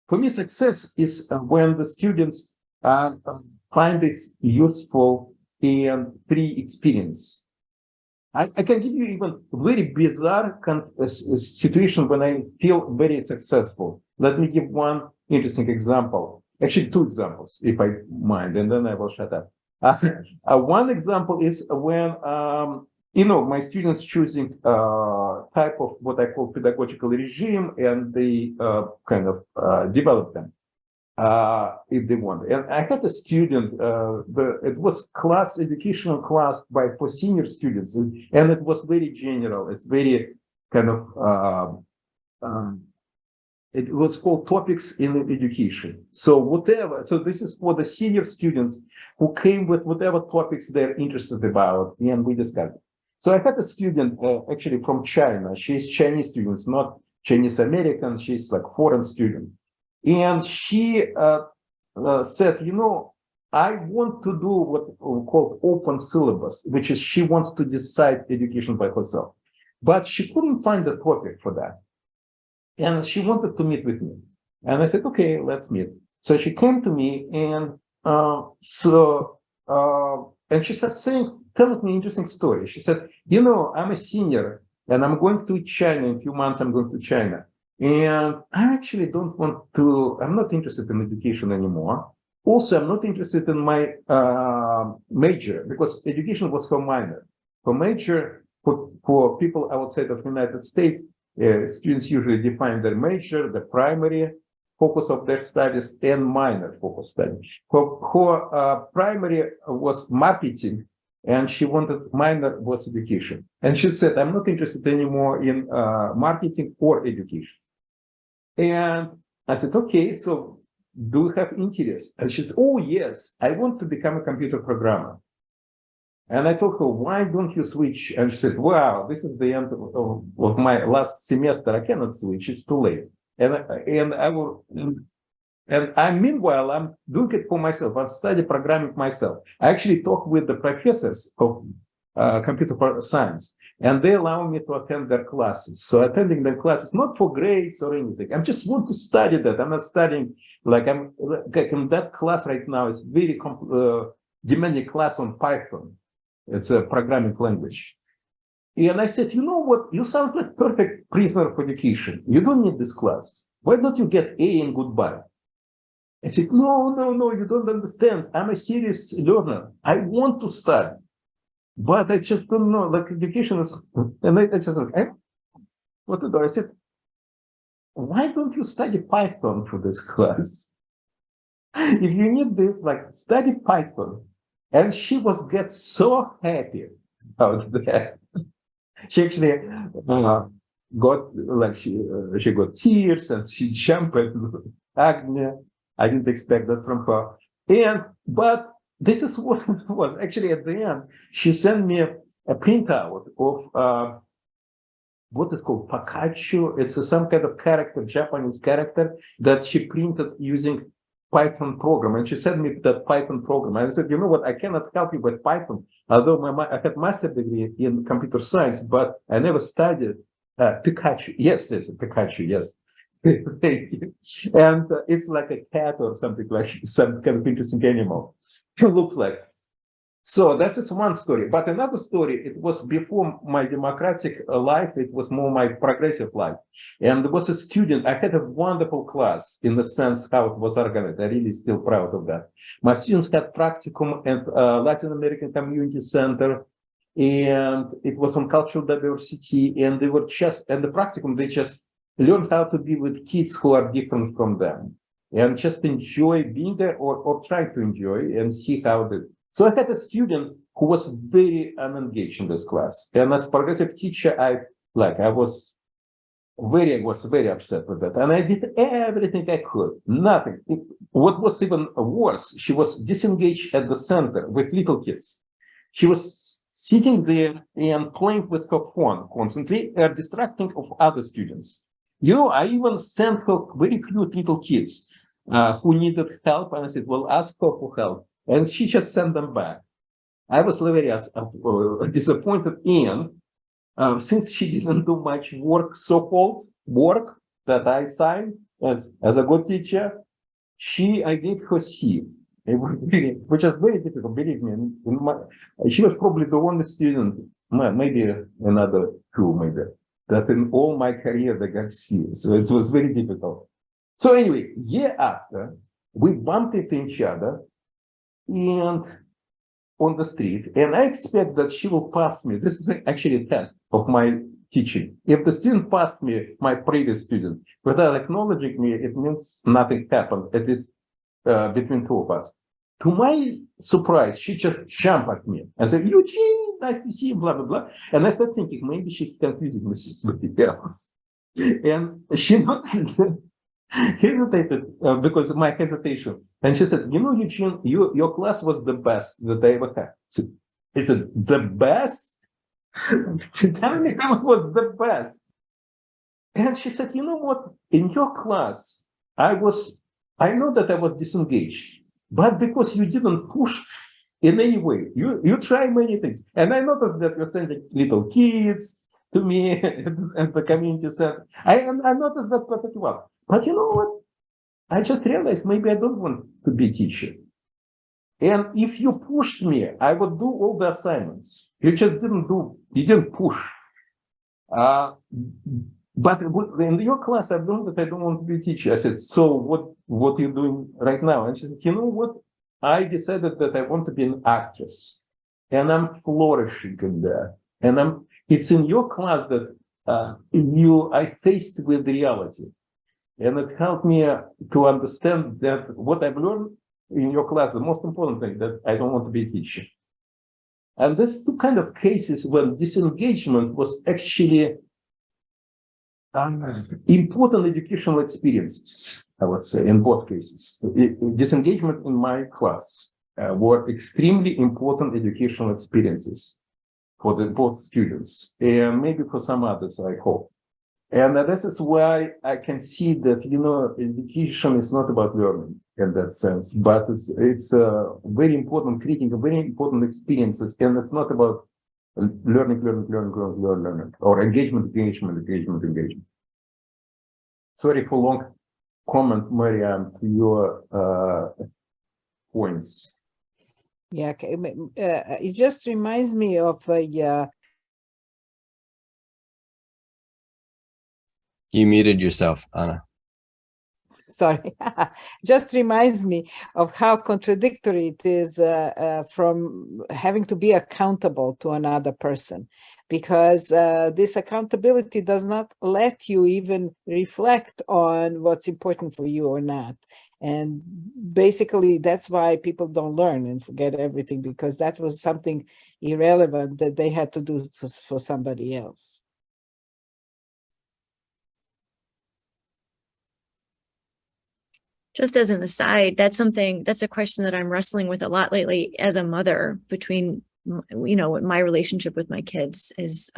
For me, success is when the students find this useful and free experience. I can give you even very bizarre situation when I feel very successful. Let me give one interesting example. Actually, two examples, if I mind, and then I will shut up. One example is when, my students choosing type of what I call pedagogical regime, and they kind of develop them if they want. And I had a student, it was educational class for senior students, and it was very general. It's very kind of, it was called topics in education. So this is for the senior students who came with whatever topics they're interested about, and we discussed it. So I had a student actually from China. She's Chinese student, not Chinese American. She's like foreign student. And she said, I want to do what we call open syllabus, which is she wants to decide education by herself. But she couldn't find a topic for that. And she wanted to meet with me. And I said, okay, let's meet. So she came to me and and she started telling me an interesting story. She said, I'm a senior and I'm going to China in a few months. I'm going to China. And I actually I'm not interested in education anymore. Also, I'm not interested in my major because education was her minor. Her major, for people outside of the United States, students usually define their major, the primary focus of their studies, and minor focus studies. Her primary was marketing, and she wanted minor was education. And she said, I'm not interested anymore in marketing or education. And I said, okay, so do you have interest? And she said, oh, yes, I want to become a computer programmer. And I told her, why don't you switch? And she said, wow, this is the end of my last semester. I cannot switch. It's too late. Meanwhile, I'm doing it for myself. I study programming myself. I actually talk with the professors of computer science, and they allow me to attend their classes. So attending their classes, not for grades or anything. I just want to study that. I'm not studying, I'm in that class right now. It's very demanding class on Python. It's a programming language. And I said, you know what? You sound like perfect prisoner of education. You don't need this class. Why don't you get A and goodbye? I said, no, you don't understand. I'm a serious learner. I want to study. But I just don't know, education is, and I just like, what to do? I said, why don't you study Python for this class? If you need this, study Python. And she gets so happy about that. She actually she got tears and she jumped and hugged me. I didn't expect that from her. But this is what it was. Actually, at the end, she sent me a printout of what is called Pikachu. It's some kind of character, Japanese character that she printed using Python program. And she sent me that Python program. And I said, you know what? I cannot help you with Python. Although I had master's degree in computer science, but I never studied Pikachu. Yes, Pikachu, yes. Thank you. And it's like a cat or something, like some kind of interesting animal. It looks like. So that is one story. But another story, it was before my democratic life, it was more my progressive life. And there was a student, I had a wonderful class in the sense how it was organized. I'm really still proud of that. My students had practicum at Latin American Community Center, and it was on cultural diversity, and they were and the practicum, they just learned how to be with kids who are different from them, and just enjoy being there or try to enjoy and see how they. So I had a student who was very unengaged in this class. And as progressive teacher, I was very upset with that. And I did everything I could, nothing. What was even worse, she was disengaged at the center with little kids. She was sitting there and playing with her phone constantly, distracting of other students. I even sent her very cute little kids who needed help, and I said, well, ask her for help. And she just sent them back. I was very disappointed, and since she didn't do much work, so-called work that I signed as a good teacher, I gave her C, which is very difficult, believe me. She was probably the only student, maybe another two, maybe, that in all my career they got C. So it was very difficult. So anyway, year after, we bumped into each other and on the street, and I expect that she will pass me. This is actually a test of my teaching. If the student passed me, my previous student, without acknowledging me, it means nothing happened. It is between two of us. To my surprise, she just jumped at me and said, Eugene, nice to see you, blah, blah, blah. And I started thinking, maybe she's confusing me with somebody else. And she not hesitated because of my hesitation. And she said, Eugene, your class was the best that I ever had. So, I said, the best? Tell me how it was the best. And she said, you know what? In your class, I know that I was disengaged, but because you didn't push in any way, you try many things. And I noticed that you're sending little kids to me at the community center. I noticed that perfectly well. But you know what? I just realized maybe I don't want to be a teacher. And if you pushed me, I would do all the assignments. You just you didn't push. But in your class, I've known that I don't want to be a teacher. I said, so what are you doing right now? And she said, you know what? I decided that I want to be an actress. And I'm flourishing in there. And it's in your class that I faced with reality. And it helped me to understand that what I've learned in your class, the most important thing, that I don't want to be a teacher. And there's two kind of cases when disengagement was actually important educational experiences, I would say, in both cases. Disengagement in my class were extremely important educational experiences for both students, and maybe for some others, I hope. And this is why I can see that, education is not about learning in that sense, but it's very important, creating a very important experiences, and it's not about learning, or engagement. Sorry for long comment, Marianne, to your points. Yeah, okay. It just reminds me of You muted yourself, Anna. sorry, just reminds me of how contradictory it is from having to be accountable to another person, because this accountability does not let you even reflect on what's important for you or not. And basically, that's why people don't learn and forget everything, because that was something irrelevant that they had to do for somebody else. Just as an aside, that's a question that I'm wrestling with a lot lately as a mother, between, my relationship with my kids is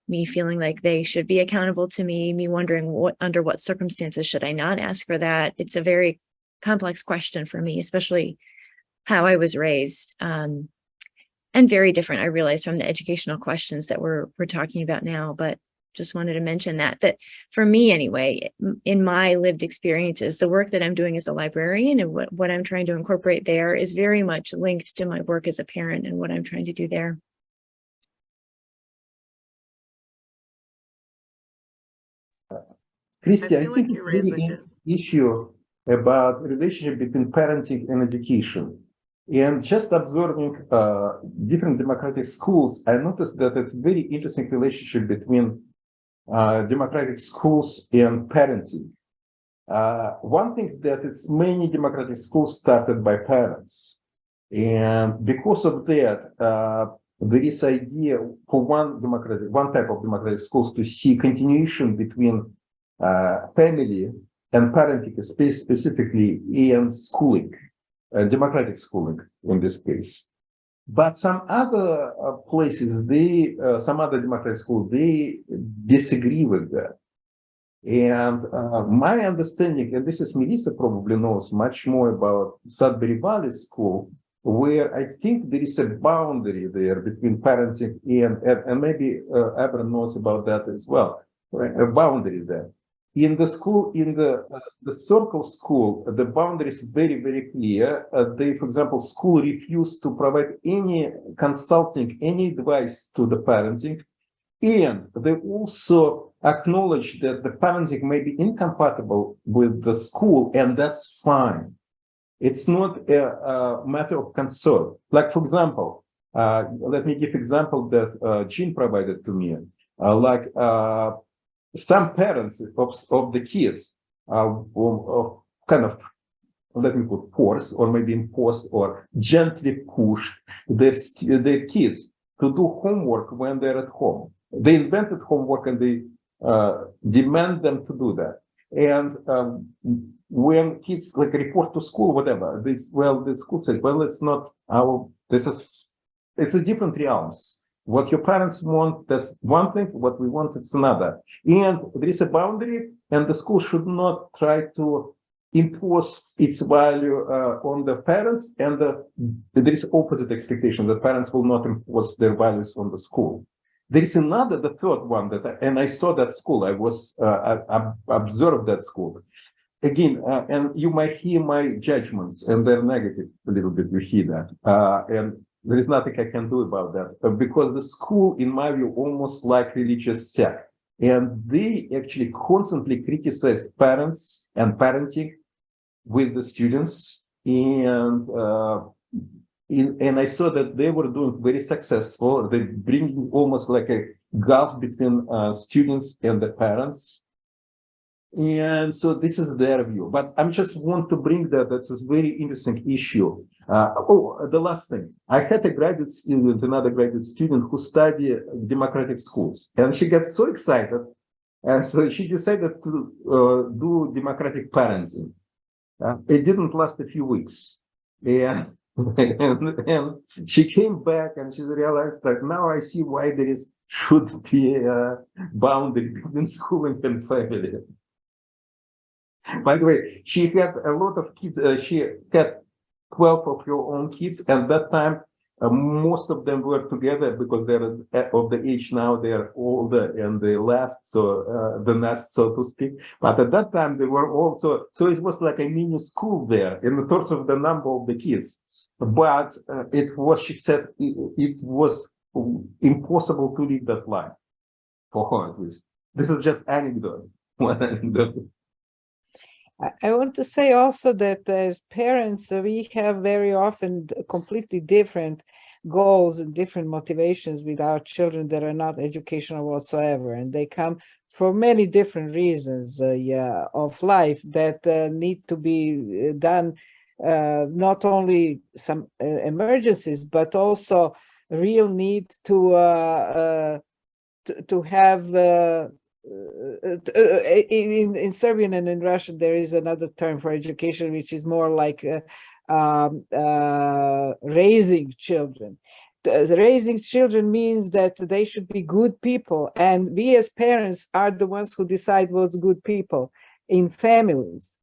me feeling like they should be accountable to me wondering under what circumstances should I not ask for that. It's a very complex question for me, especially how I was raised, and very different, I realize, from the educational questions that we're talking about now. But just wanted to mention that for me anyway, in my lived experiences, the work that I'm doing as a librarian and what I'm trying to incorporate there is very much linked to my work as a parent and what I'm trying to do there. Christy, I feel think like it's you're really raising an issue about relationship between parenting and education. And just observing different democratic schools, I noticed that it's very interesting relationship between democratic schools and parenting. One thing that it's many democratic schools started by parents, And because of that, there is idea for one type of democratic schools to see continuation between family and parenting, specifically in schooling, democratic schooling in this case. But some other places, some other democratic schools, they disagree with that. And my understanding, and this is Melissa probably knows much more about Sudbury Valley School, where I think there is a boundary there between parenting and maybe Abram knows about that as well, right? A boundary there. In the school, in the circle school, the boundary is very, very clear. They, for example, school refused to provide any consulting, any advice to the parenting. And they also acknowledge that the parenting may be incompatible with the school, and that's fine. It's not a matter of concern. Like, for example, let me give example that Jean provided to me. Some parents of the kids kind of, let me put, force or maybe imposed or gently pushed their kids to do homework when they're at home. They invented homework and they demand them to do that. And when kids like report to school, whatever, the school said, well, it's not our, it's a different realms. What your parents want, that's one thing. What we want, it's another. And there is a boundary, and the school should not try to impose its value on the parents. And there is opposite expectation that parents will not impose their values on the school. There is another, the third one and I saw that school. I observed that school. Again, and you might hear my judgments, and they're negative a little bit. You hear that, and there is nothing I can do about that because the school, in my view, almost like religious sect, and they actually constantly criticize parents and parenting with the students, and I saw that they were doing very successful. They bring almost like a gulf between students and the parents. And so this is their view, but I just want to bring that's a very interesting issue. The last thing, I had a graduate student, another graduate student who studied democratic schools, and she got so excited, and so she decided to do democratic parenting. It didn't last a few weeks, and she came back and she realized that now I see why should be a boundary between schooling and family. By the way, she had a lot of kids. She had 12 of her own kids. At that time, most of them were together because they're of the age now, they're older and they left, so the nest, so to speak. But at that time, they were also, so it was like a mini school there in terms of the number of the kids. But it was, she said, it was impossible to live that life for her at least. This is just anecdote. I want to say also that as parents, we have very often completely different goals and different motivations with our children that are not educational whatsoever. And they come for many different reasons of life that need to be done, not only some emergencies, but also real need to have in Serbian and in Russian, there is another term for education, which is more like raising children. Raising children means that they should be good people. And we as parents are the ones who decide what's good people in families.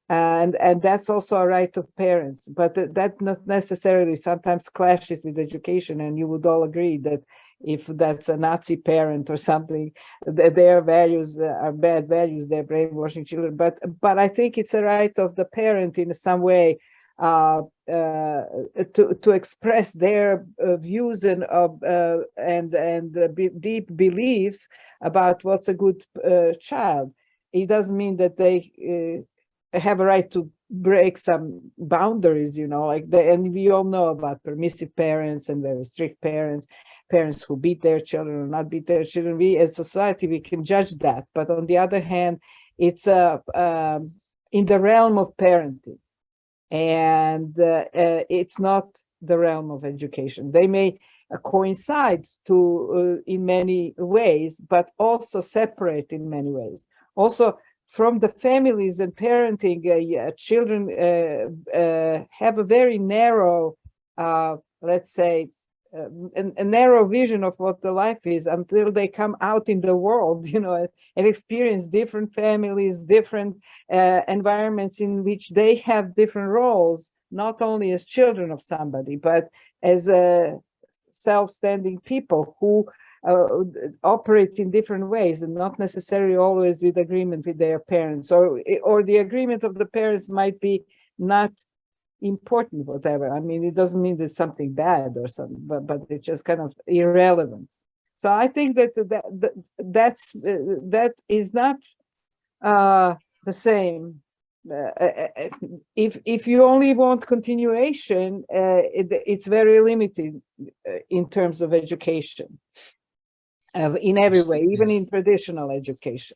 And that's also a right of parents. But that not necessarily sometimes clashes with education. And you would all agree that if that's a Nazi parent or something, their values are bad values, they're brainwashing children. But I think it's a right of the parent in some way to express their views and deep beliefs about what's a good child. It doesn't mean that they have a right to break some boundaries, and we all know about permissive parents and very strict parents who beat their children or not beat their children. We as society, we can judge that. But on the other hand, it's in the realm of parenting. And it's not the realm of education. They may coincide to in many ways, but also separate in many ways. Also, from the families and parenting, children have a very narrow, let's say, a narrow vision of what the life is until they come out in the world, you know, and experience different families, different environments in which they have different roles, not only as children of somebody, but as self-standing people who operate in different ways and not necessarily always with agreement with their parents, or the agreement of the parents might be not important, whatever. I mean, it doesn't mean there's something bad or something, but it's just kind of irrelevant. So I think that that is not the same. If you only want continuation, it's very limited in terms of education, in every way, even in traditional education.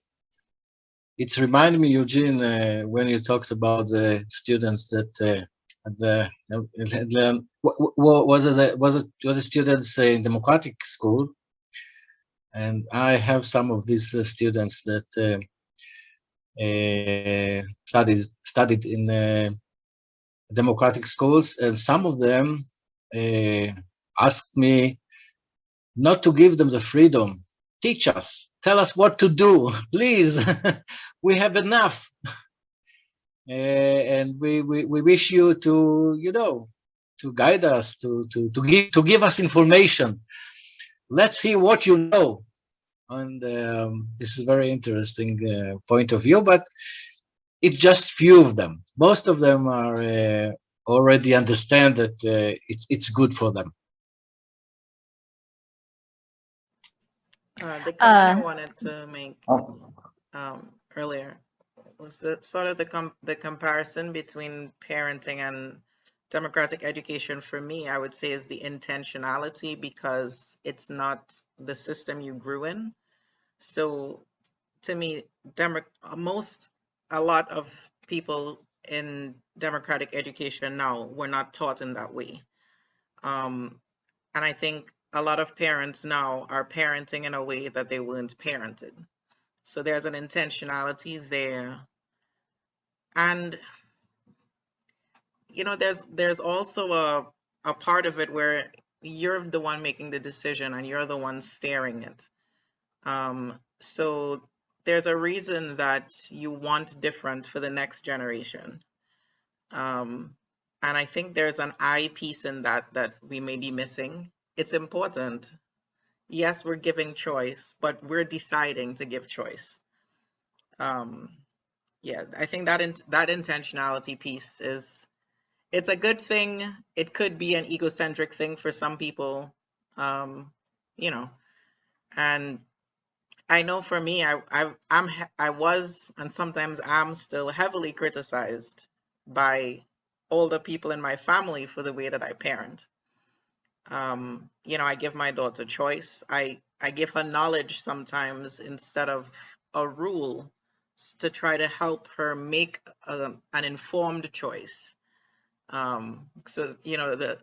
It's reminded me, Eugene, when you talked about the students that was a students in democratic school, and I have some of these students that studied in democratic schools, and some of them asked me not to give them the freedom. Teach us, tell us what to do, please. We have enough. And we wish you to, you know, to guide us, to give us information. Let's hear what you know. And this is a very interesting point of view, but it's just few of them. Most of them are already understand that it's good for them. The comment I wanted to make earlier was sort of the comparison between parenting and democratic education. For me, I would say is the intentionality, because it's not the system you grew in. So to me, a lot of people in democratic education now were not taught in that way. And I think a lot of parents now are parenting in a way that they weren't parented. So there's an intentionality there. And, you know, there's also a part of it where you're the one making the decision and you're the one steering it. So there's a reason that you want different for the next generation. And I think there's an I piece in that we may be missing. It's important. Yes, we're giving choice, but we're deciding to give choice. Yeah, I think that intentionality piece it's a good thing. It could be an egocentric thing for some people, you know, and I know for me, I was, and sometimes I'm still heavily criticized by older people in my family for the way that I parent. You know, I give my daughter choice. I give her knowledge sometimes instead of a rule, to try to help her make an informed choice. So, you know,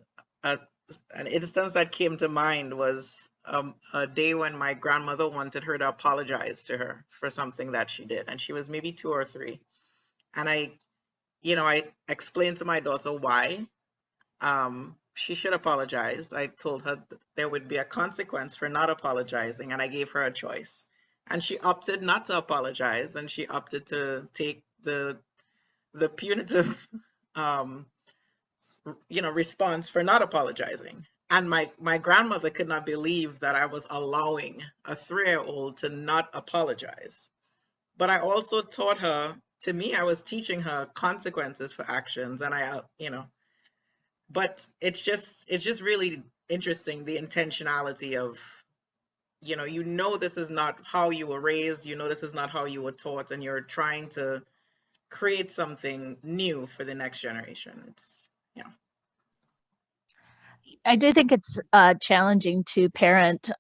an instance that came to mind was a day when my grandmother wanted her to apologize to her for something that she did, and she was maybe 2 or 3. And I explained to my daughter why she should apologize. I told her that there would be a consequence for not apologizing, and I gave her a choice. And she opted not to apologize, and she opted to take the punitive you know, response for not apologizing. And my grandmother could not believe that I was allowing a 3-year-old to not apologize. But I also taught her, to me, I was teaching her consequences for actions, and you know, but it's just really interesting, the intentionality of, you know, this is not how you were raised, you know, this is not how you were taught, and you're trying to create something new for the next generation. It's, you know. I do think it's challenging to parent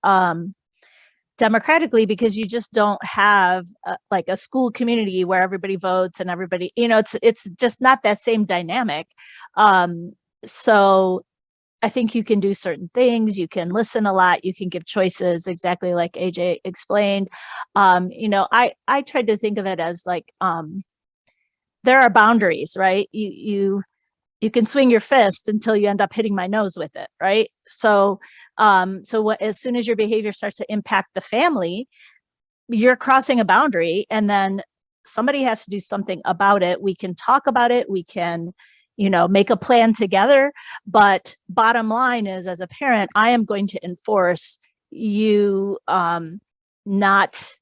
democratically, because you just don't have like a school community where everybody votes and everybody, you know, it's just not that same dynamic. So I think you can do certain things. You can listen a lot. You can give choices, exactly like AJ explained. I tried to think of it as like there are boundaries, right? You can swing your fist until you end up hitting my nose with it, right? So as soon as your behavior starts to impact the family, you're crossing a boundary, and then somebody has to do something about it. We can talk about it. We can, make a plan together. But bottom line is, as a parent, I am going to enforce you not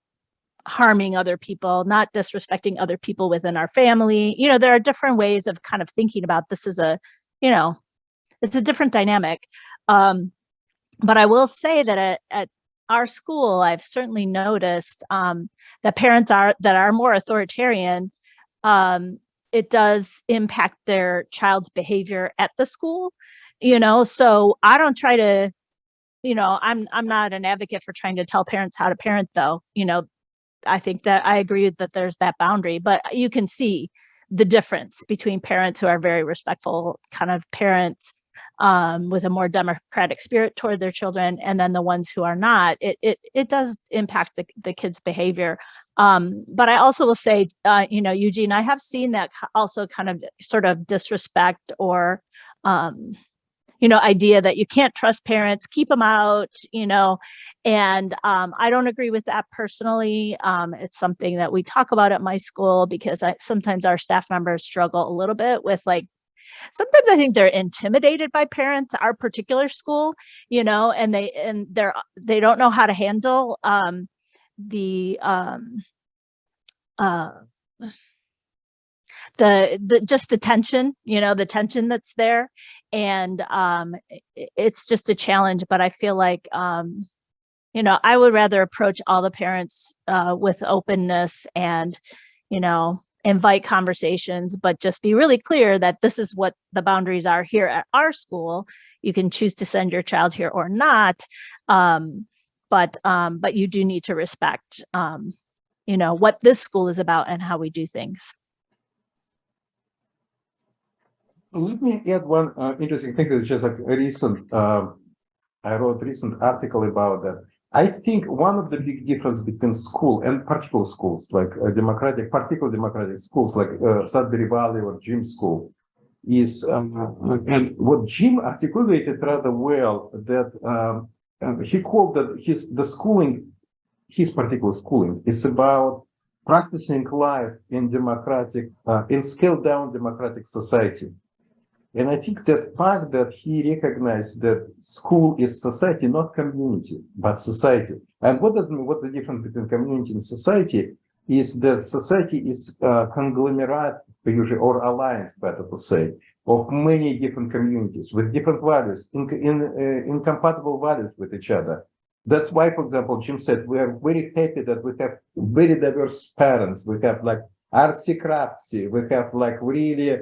harming other people, not disrespecting other people within our family. There are different ways of kind of thinking about this as it's a different dynamic. But I will say that at our school, I've certainly noticed that parents that are more authoritarian, it does impact their child's behavior at the school, so I don't try to, I'm not an advocate for trying to tell parents how to parent, though. I think that I agree that there's that boundary, but you can see the difference between parents who are very respectful kind of parents with a more democratic spirit toward their children, and then the ones who are not. It does impact the kids' behavior. But I also will say, Eugene, I have seen that also kind of sort of disrespect or idea that you can't trust parents, keep them out, and I don't agree with that personally. It's something that we talk about at my school, because sometimes our staff members struggle a little bit with, like, sometimes I think they're intimidated by parents, our particular school, and they don't know how to handle the just the tension, the tension that's there. And it's just a challenge, but I feel like, I would rather approach all the parents with openness and, invite conversations, but just be really clear that this is what the boundaries are here at our school. You can choose to send your child here or not. But you do need to respect, what this school is about and how we do things. Let me add one interesting thing. That's just like a recent, I wrote a recent article about that. I think one of the big difference between school and particular schools, like particular democratic schools, like Sudbury Valley or Jim School, is, and what Jim articulated rather well, that he called that his particular schooling is about practicing life in democratic, in scaled down democratic society. And I think the fact that he recognized that school is society, not community, but society. And what's the difference between community and society is that society is a conglomerate, usually, or alliance, better to say, of many different communities with different values, incompatible values with each other. That's why, for example, Jim said, we are very happy that we have very diverse parents. We have like artsy craftsy, we have like really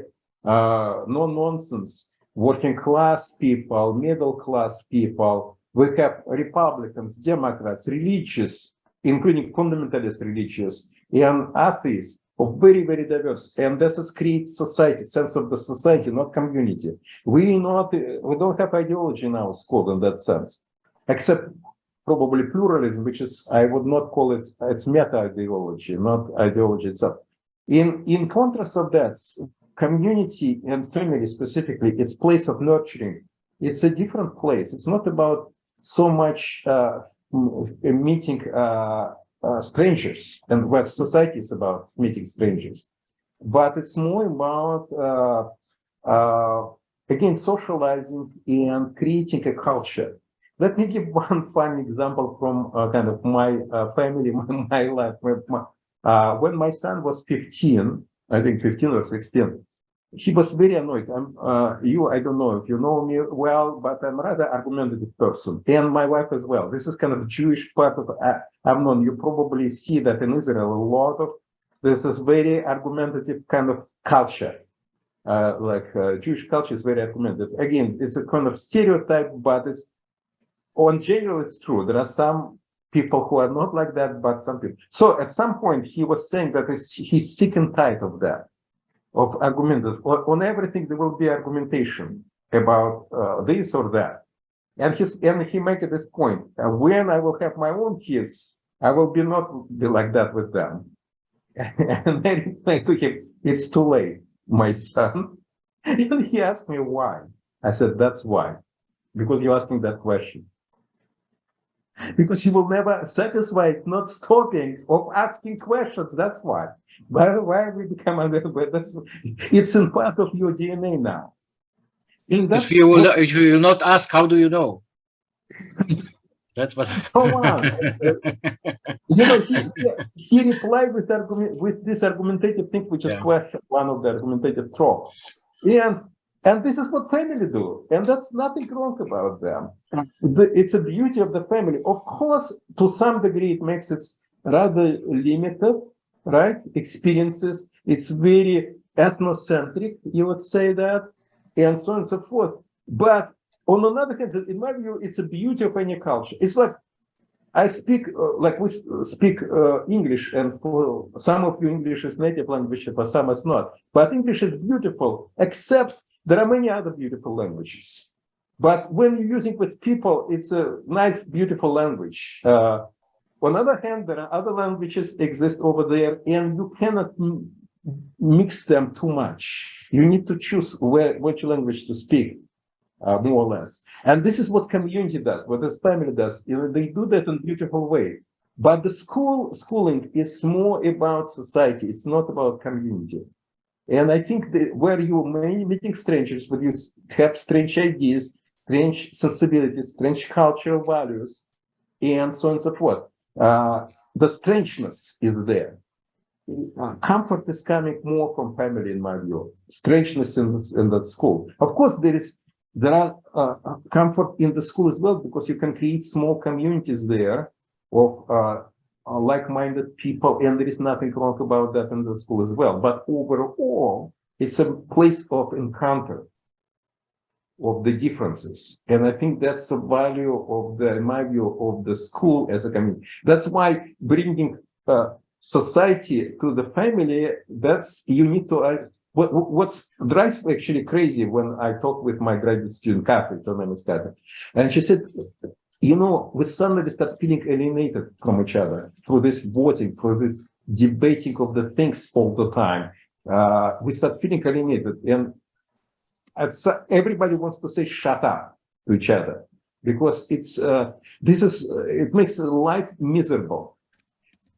no nonsense working class people, middle class people. We have Republicans, Democrats, religious, including fundamentalist religious, and atheists, of very, very diverse. And this is creates society, sense of the society, not community. We don't have ideology in our school in that sense, except probably pluralism, which is, I would not call it, it's meta ideology, not ideology itself. In contrast of that, community and family specifically, it's place of nurturing. It's a different place. It's not about so much meeting strangers, and what society is about, meeting strangers, but it's more about again socializing and creating a culture. Let me give one fun example from kind of my family, my life. When my son was 15, I think 15 or 16, he was very annoyed. I don't know if you know me well, but I'm a rather argumentative person, and my wife as well. This is kind of Jewish part of Amnon. You probably see that in Israel a lot of this is very argumentative kind of culture. Jewish culture is very argumentative. Again, it's a kind of stereotype, but it's on general it's true. There are some people who are not like that, but some people. So at some point he was saying that he's sick and tired of that, of argumentative. On everything there will be argumentation. about this or that. And he made this point. When I will have my own kids, I will not be like that with them. And then I to him, it's too late, my son. And he asked me why. I said, that's why. Because you're asking that question. Because you will never satisfy not stopping of asking questions. That's why. Why we become it's in part of your DNA now. If you will not ask, how do you know? That's what. So on. You know, he replied with this argumentative thing, which is question, one of the argumentative tropes. And this is what family do, and that's nothing wrong about them. It's a beauty of the family. Of course, to some degree, it makes it rather limited, right? Experiences. It's very ethnocentric, you would say that, and so on and so forth. But on another hand, in my view, it's a beauty of any culture. It's like I speak, like we speak English, and for some of you, English is native language, for some it's not. But English is beautiful, except there are many other beautiful languages. But when you're using with people, it's a nice, beautiful language. On the other hand, there are other languages exist over there, and you cannot mix them too much. You need to choose which language to speak. More or less. And this is what community does, what this family does. You know, they do that in a beautiful way. But the schooling is more about society. It's not about community. And I think where you're meeting strangers, where you have strange ideas, strange sensibilities, strange cultural values, and so on and so forth, the strangeness is there. Comfort is coming more from family, in my view. Strangeness in the school. Of course, there are comfort in the school as well, because you can create small communities there of like-minded people, and there is nothing wrong about that in the school as well. But overall, it's a place of encounter of the differences, and I think that's the value of in my view, of the school as a community. That's why bringing society to the family. You need to. What drives me actually crazy when I talk with my graduate student, Kathy, her name is Kathy, and she said, you know, we suddenly start feeling alienated from each other through this voting, through this debating of the things all the time. We start feeling alienated, and everybody wants to say "shut up" to each other, because it makes life miserable.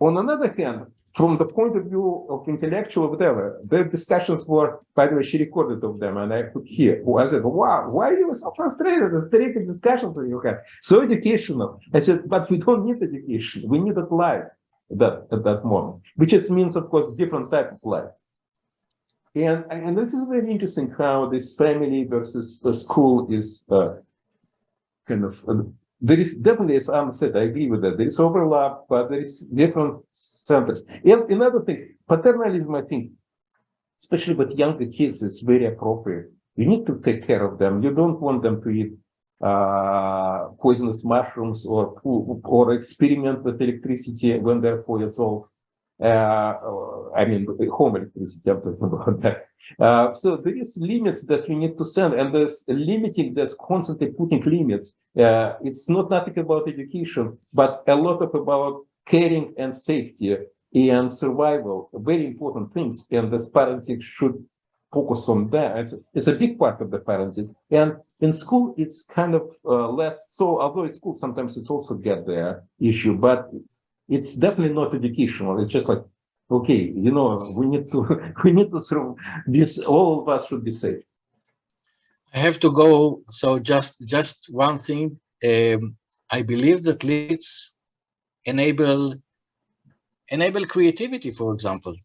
On another hand, from the point of view of intellectual whatever, the discussions were, by the way, she recorded of them, and I could hear. I said, wow, why are you so frustrated? The terrific discussions that you have, so educational. I said, but we don't need education. We need it live at that moment, which just means, of course, different type of life. And this is very interesting how this family versus the school is kind of, there is definitely, as Anna said, I agree with that. There is overlap, but there is different centers. And another thing, paternalism, I think, especially with younger kids, is very appropriate. You need to take care of them. You don't want them to eat poisonous mushrooms or experiment with electricity when they're 4 years old. I mean, home electricity, I'm talking about that. So there is limits that you need to send, and there's constantly putting limits. It's not nothing about education, but a lot about caring and safety and survival, very important things. And this parenting should focus on that. It's a big part of the parenting. And in school, it's kind of less so, although in school sometimes it's also get the issue, but it's definitely not educational. It's just like, okay, you know, we need to sort of this. All of us should be safe. I have to go. So just one thing. I believe that limits enable creativity, for example.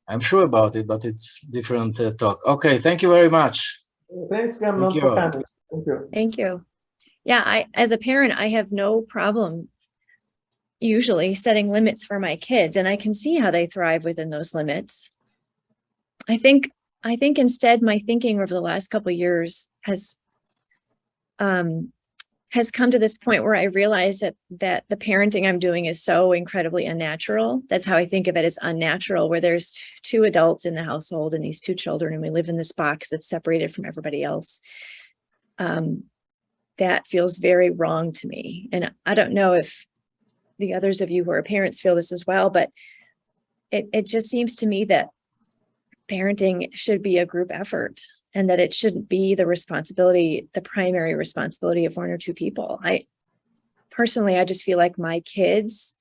I'm sure about it, but it's different talk. Okay, thank you very much. Thanks, Thank you. Thank you. Thank you. Yeah, as a parent, I have no problem usually setting limits for my kids, and I can see how they thrive within those limits. I think instead my thinking over the last couple of years has has come to this point where I realize that the parenting I'm doing is so incredibly unnatural. That's how I think of it, as unnatural, where there's two adults in the household and these two children, and we live in this box that's separated from everybody else. That feels very wrong to me. And I don't know if the others of you who are parents feel this as well, but it just seems to me that parenting should be a group effort, and that it shouldn't be the primary responsibility of one or two people. I just feel like my kids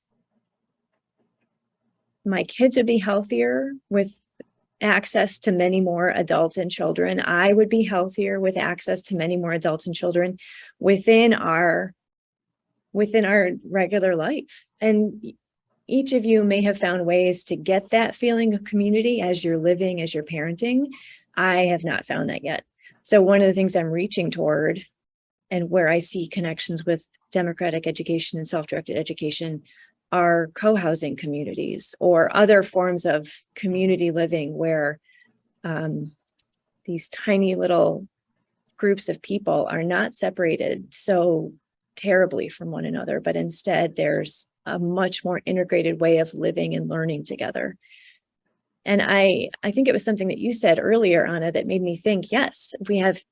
would be healthier with access to many more adults and children. I would be healthier with access to many more adults and children within our regular life. And each of you may have found ways to get that feeling of community as you're living, as you're parenting. I have not found that yet. So one of the things I'm reaching toward, and where I see connections with democratic education and self-directed education, are co-housing communities or other forms of community living where these tiny little groups of people are not separated so terribly from one another, but instead there's a much more integrated way of living and learning together. And I think it was something that you said earlier, Anna, that made me think, yes, we have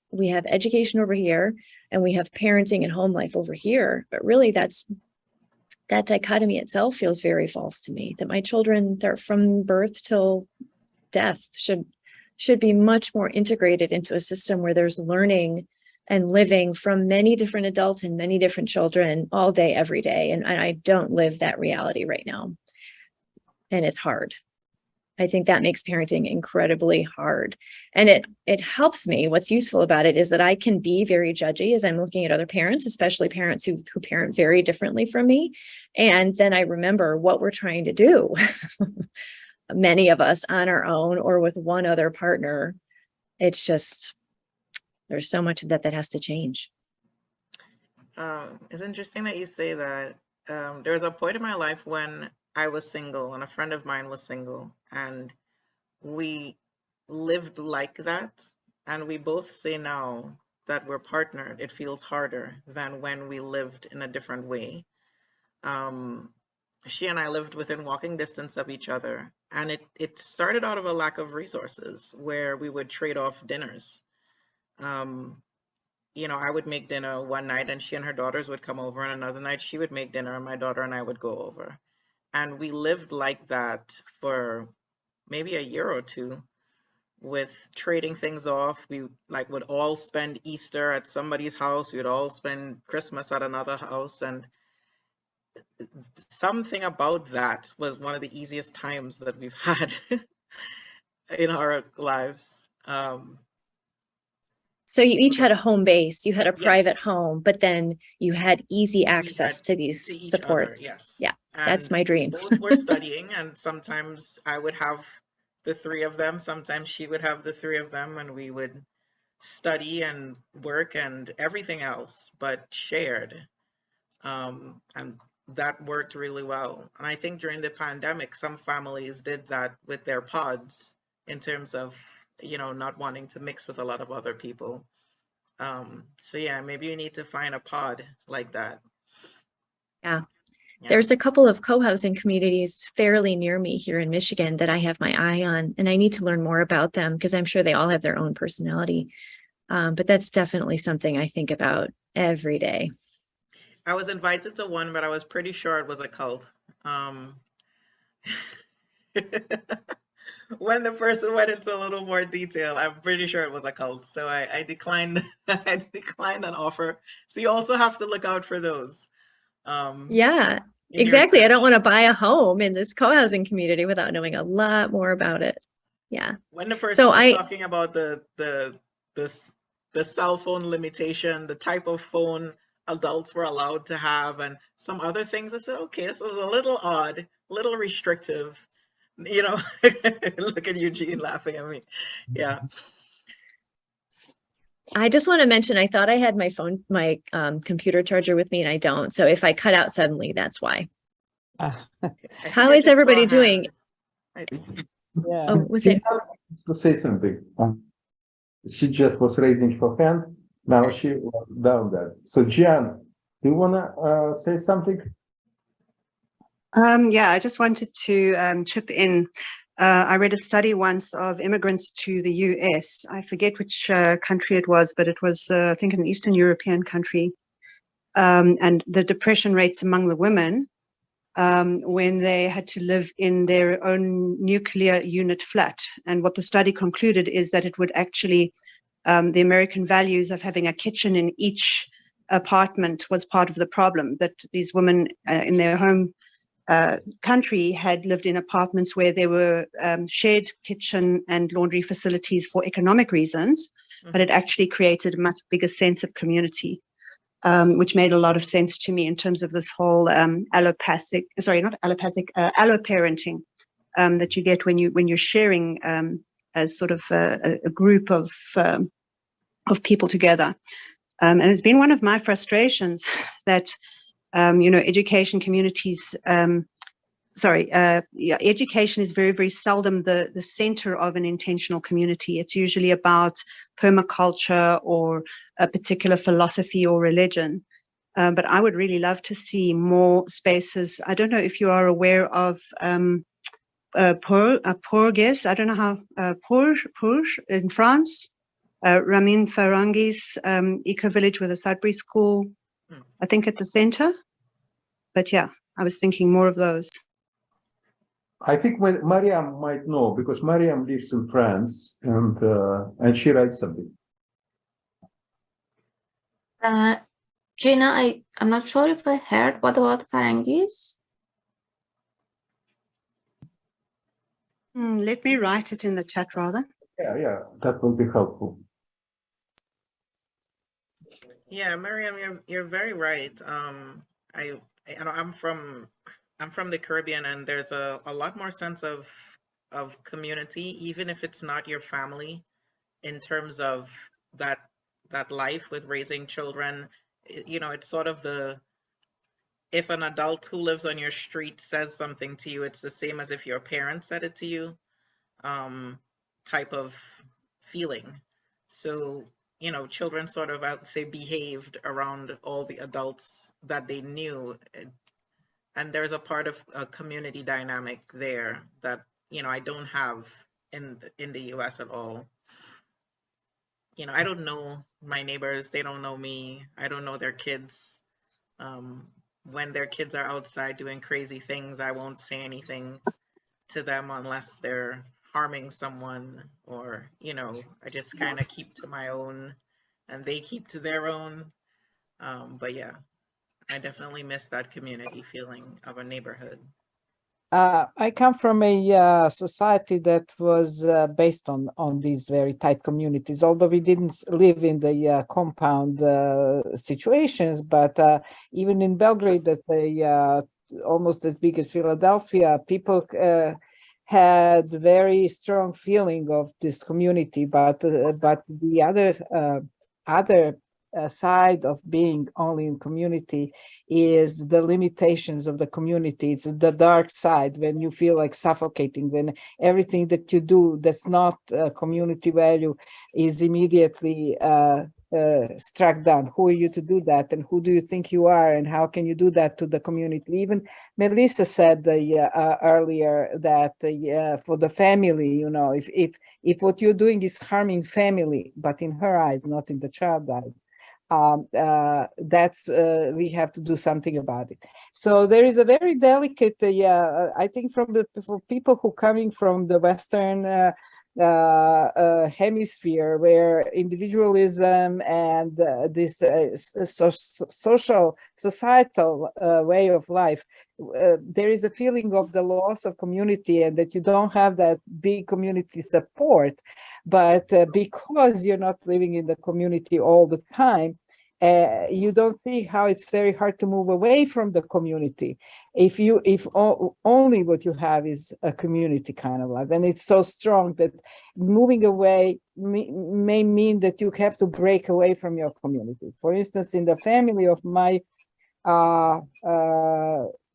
education over here and we have parenting and home life over here, but really that dichotomy itself feels very false to me, that my children, they're from birth till death, should be much more integrated into a system where there's learning and living from many different adults and many different children all day, every day. And I don't live that reality right now. And it's hard. I think that makes parenting incredibly hard. And it helps me. What's useful about it is that I can be very judgy as I'm looking at other parents, especially parents who parent very differently from me. And then I remember what we're trying to do. Many of us on our own or with one other partner. It's just, there's so much of that has to change. It's interesting that you say that. There was a point in my life when I was single and a friend of mine was single, and we lived like that. And we both say now that we're partnered, it feels harder than when we lived in a different way. She and I lived within walking distance of each other, and it started out of a lack of resources where we would trade off dinners. I would make dinner one night and she and her daughters would come over, and another night she would make dinner and my daughter and I would go over. And we lived like that for maybe a year or two, with trading things off. We would all spend Easter at somebody's house. We would all spend Christmas at another house. And something about that was one of the easiest times that we've had in our lives. So you each had a home base, you had a private Yes. home, but then you had easy access to these each supports. other, yes. Yeah, And that's my dream. we both were studying, and sometimes I would have the three of them, sometimes she would have the three of them, and we would study and work and everything else, but shared. And that worked really well. And I think during the pandemic, some families did that with their pods in terms of, not wanting to mix with a lot of other people. So yeah, maybe you need to find a pod like that. Yeah. There's a couple of co-housing communities fairly near me here in Michigan that I have my eye on, and I need to learn more about them because I'm sure they all have their own personality. But that's definitely something I think about every day. I was invited to one, but I was pretty sure it was a cult. When the person went into a little more detail, I'm pretty sure it was a cult. So I declined. I declined an offer. So you also have to look out for those. Yeah, exactly. I don't want to buy a home in this co-housing community without knowing a lot more about it. Yeah. When the person was talking about the cell phone limitation, the type of phone adults were allowed to have, and some other things, I said, okay, this is a little odd, a little restrictive. Look at Eugene laughing at me. Yeah. I just want to mention, I thought I had my computer charger with me, and I don't. So if I cut out suddenly, that's why. How is everybody doing? Yeah. Oh, was it? To say something. She just was raising her hand. Now she was down there. So Jan, Do you want to say something? Yeah, I just wanted to chip in. I read a study once of immigrants to the US. I forget which country it was, but it was, I think, an Eastern European country. And the depression rates among the women when they had to live in their own nuclear unit flat. And what the study concluded is that it would actually, the American values of having a kitchen in each apartment was part of the problem, that these women in their home country had lived in apartments where there were shared kitchen and laundry facilities for economic reasons, but it actually created a much bigger sense of community, which made a lot of sense to me in terms of this whole alloparenting that you get when you're sharing as sort of a group of people together. And it's been one of my frustrations that education communities, education is very, very seldom the center of an intentional community. It's usually about permaculture or a particular philosophy or religion. But I would really love to see more spaces. I don't know if you are aware of Porges, I don't know how, Porges in France, Ramin Farangi's eco-village with a Sudbury school, I think at the center. But yeah, I was thinking more of those. I think Mariam might know, because Mariam lives in France and she writes something. Gina, I'm not sure if I heard. What about Farangis? Let me write it in the chat rather. Yeah, that will be helpful. Yeah, Miriam, you're very right. I'm from the Caribbean, and there's a lot more sense of community, even if it's not your family, in terms of that life with raising children. It's sort of if an adult who lives on your street says something to you, it's the same as if your parents said it to you, type of feeling. So, children sort of, I would say, behaved around all the adults that they knew. And there's a part of a community dynamic there that, I don't have in the US at all. I don't know my neighbors. They don't know me. I don't know their kids. When their kids are outside doing crazy things, I won't say anything to them unless they're harming someone, or, I just kind of keep to my own and they keep to their own. But yeah, I definitely miss that community feeling of a neighborhood. I come from a society that was based on these very tight communities, although we didn't live in the compound situations, but even in Belgrade, that almost as big as Philadelphia, people had very strong feeling of this community, but the other side of being only in community is the limitations of the community. It's the dark side, when you feel like suffocating, when everything that you do that's not community value is immediately struck down. Who are you to do that, and who do you think you are, and how can you do that to the community? Even Melissa said earlier that for the family, if what you're doing is harming family, but in her eyes, not in the child's eyes, that's we have to do something about it. So there is a very delicate, I think, for people who coming from the Western hemisphere, where individualism and this societal way of life, there is a feeling of the loss of community, and that you don't have that big community support. But because you're not living in the community all the time, you don't see how it's very hard to move away from the community if only what you have is a community kind of life. And it's so strong that moving away may mean that you have to break away from your community. For instance, in the family of my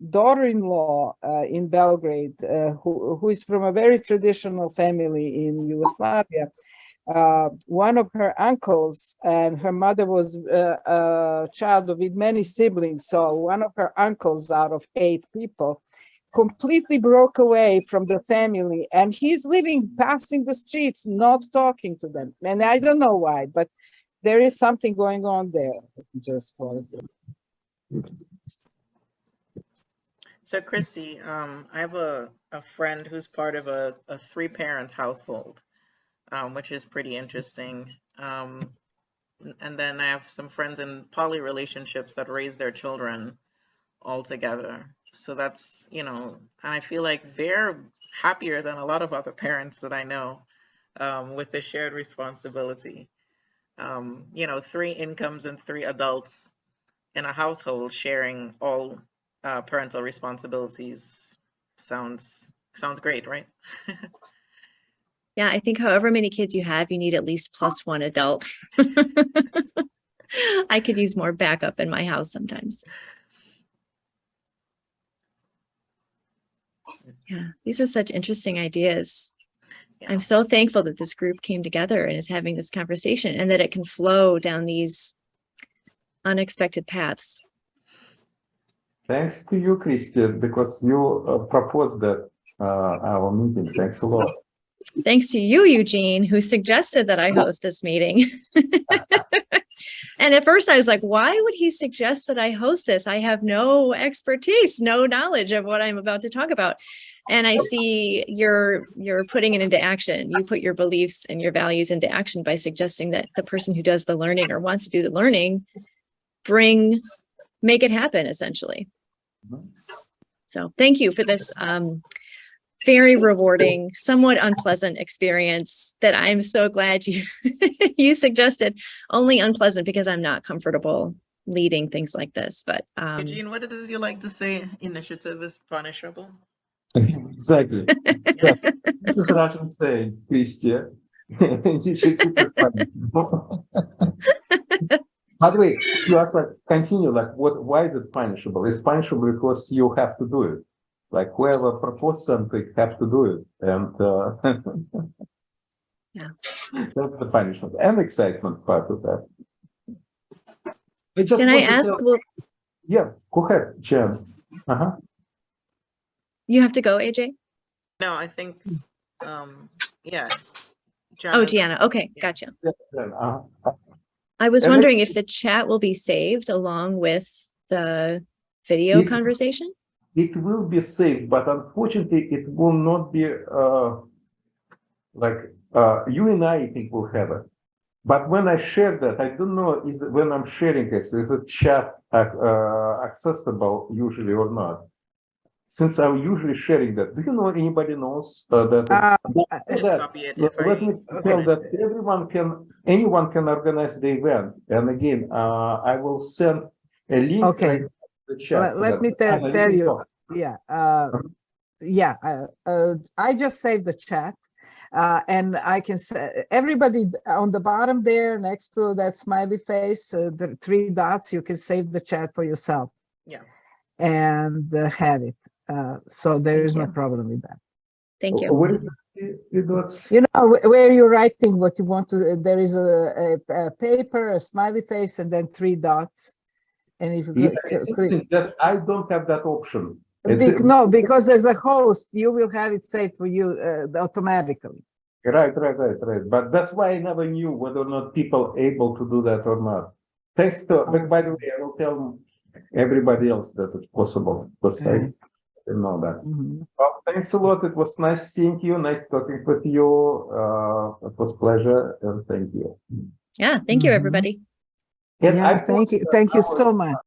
daughter-in-law in Belgrade, who is from a very traditional family in Yugoslavia, one of her uncles, and her mother was a child with many siblings. So one of her uncles out of 8 people completely broke away from the family, and he's living, passing the streets, not talking to them. And I don't know why, but there is something going on there. Just for So Christy, I have a friend who's part of a 3-parent household, which is pretty interesting. And then I have some friends in poly relationships that raise their children all together. So that's, you know, and I feel like they're happier than a lot of other parents that I know, with the shared responsibility. You know, 3 incomes and 3 adults in a household sharing all parental responsibilities sounds great, right? Yeah, I think however many kids you have, you need at least +1 adult. I could use more backup in my house sometimes. Yeah, these are such interesting ideas. Yeah. I'm so thankful that this group came together and is having this conversation, and that it can flow down these unexpected paths. Thanks to you, Christy, because you proposed that our meeting. Thanks a lot. Thanks to you, Eugene, who suggested that I host this meeting. And at first I was like, why would he suggest that I host this? I have no expertise, no knowledge of what I'm about to talk about. And I see you're putting it into action. You put your beliefs and your values into action by suggesting that the person who does the learning or wants to do the learning, make it happen, essentially. So thank you for this very rewarding, somewhat unpleasant experience that I'm so glad you you suggested. Only unpleasant because I'm not comfortable leading things like this. But Eugene, what did you like to say? Initiative is punishable. Exactly. Yes. This is Russian saying, Christy. Initiative is punishable. By the way, you ask, like, continue, like, why is it punishable? It's punishable because you have to do it. Like, whoever proposed something have to do it. And Yeah. That's the punishment and excitement part of that. Can I ask? Well, yeah, go ahead, Jen. you have to go, AJ? No, I think, yeah. Oh, Gianna. Okay, gotcha. Yeah, I was And wondering if the chat will be saved along with the video conversation. It will be saved, but unfortunately, it will not be you and I think will have it. But when I share that, I don't know when I'm sharing it, is the chat accessible usually or not? Since I'm usually sharing that, do you know anybody knows that? Copy it if Let me tell that anyone can organize the event. And again, I will send a link. Okay. The chat. Let me tell you. Yeah. I just saved the chat. And I can say everybody on the bottom there next to that smiley face, the 3 dots, you can save the chat for yourself. Yeah. And have it. So there is no problem with that. Thank you. What is it? You know, where you're writing what you want to, there is a paper, a smiley face, and then 3 dots. And if you click, that I don't have that option. No, because as a host, you will have it saved for you automatically. Right. But that's why I never knew whether or not people able to do that or not. Thanks to, but by the way, I will tell everybody else that it's possible because I didn't know that. Well, thanks a lot. It was nice seeing you. Nice talking with you. It was a pleasure, and thank you. Yeah, thank you, everybody. And Yeah, thank you so much.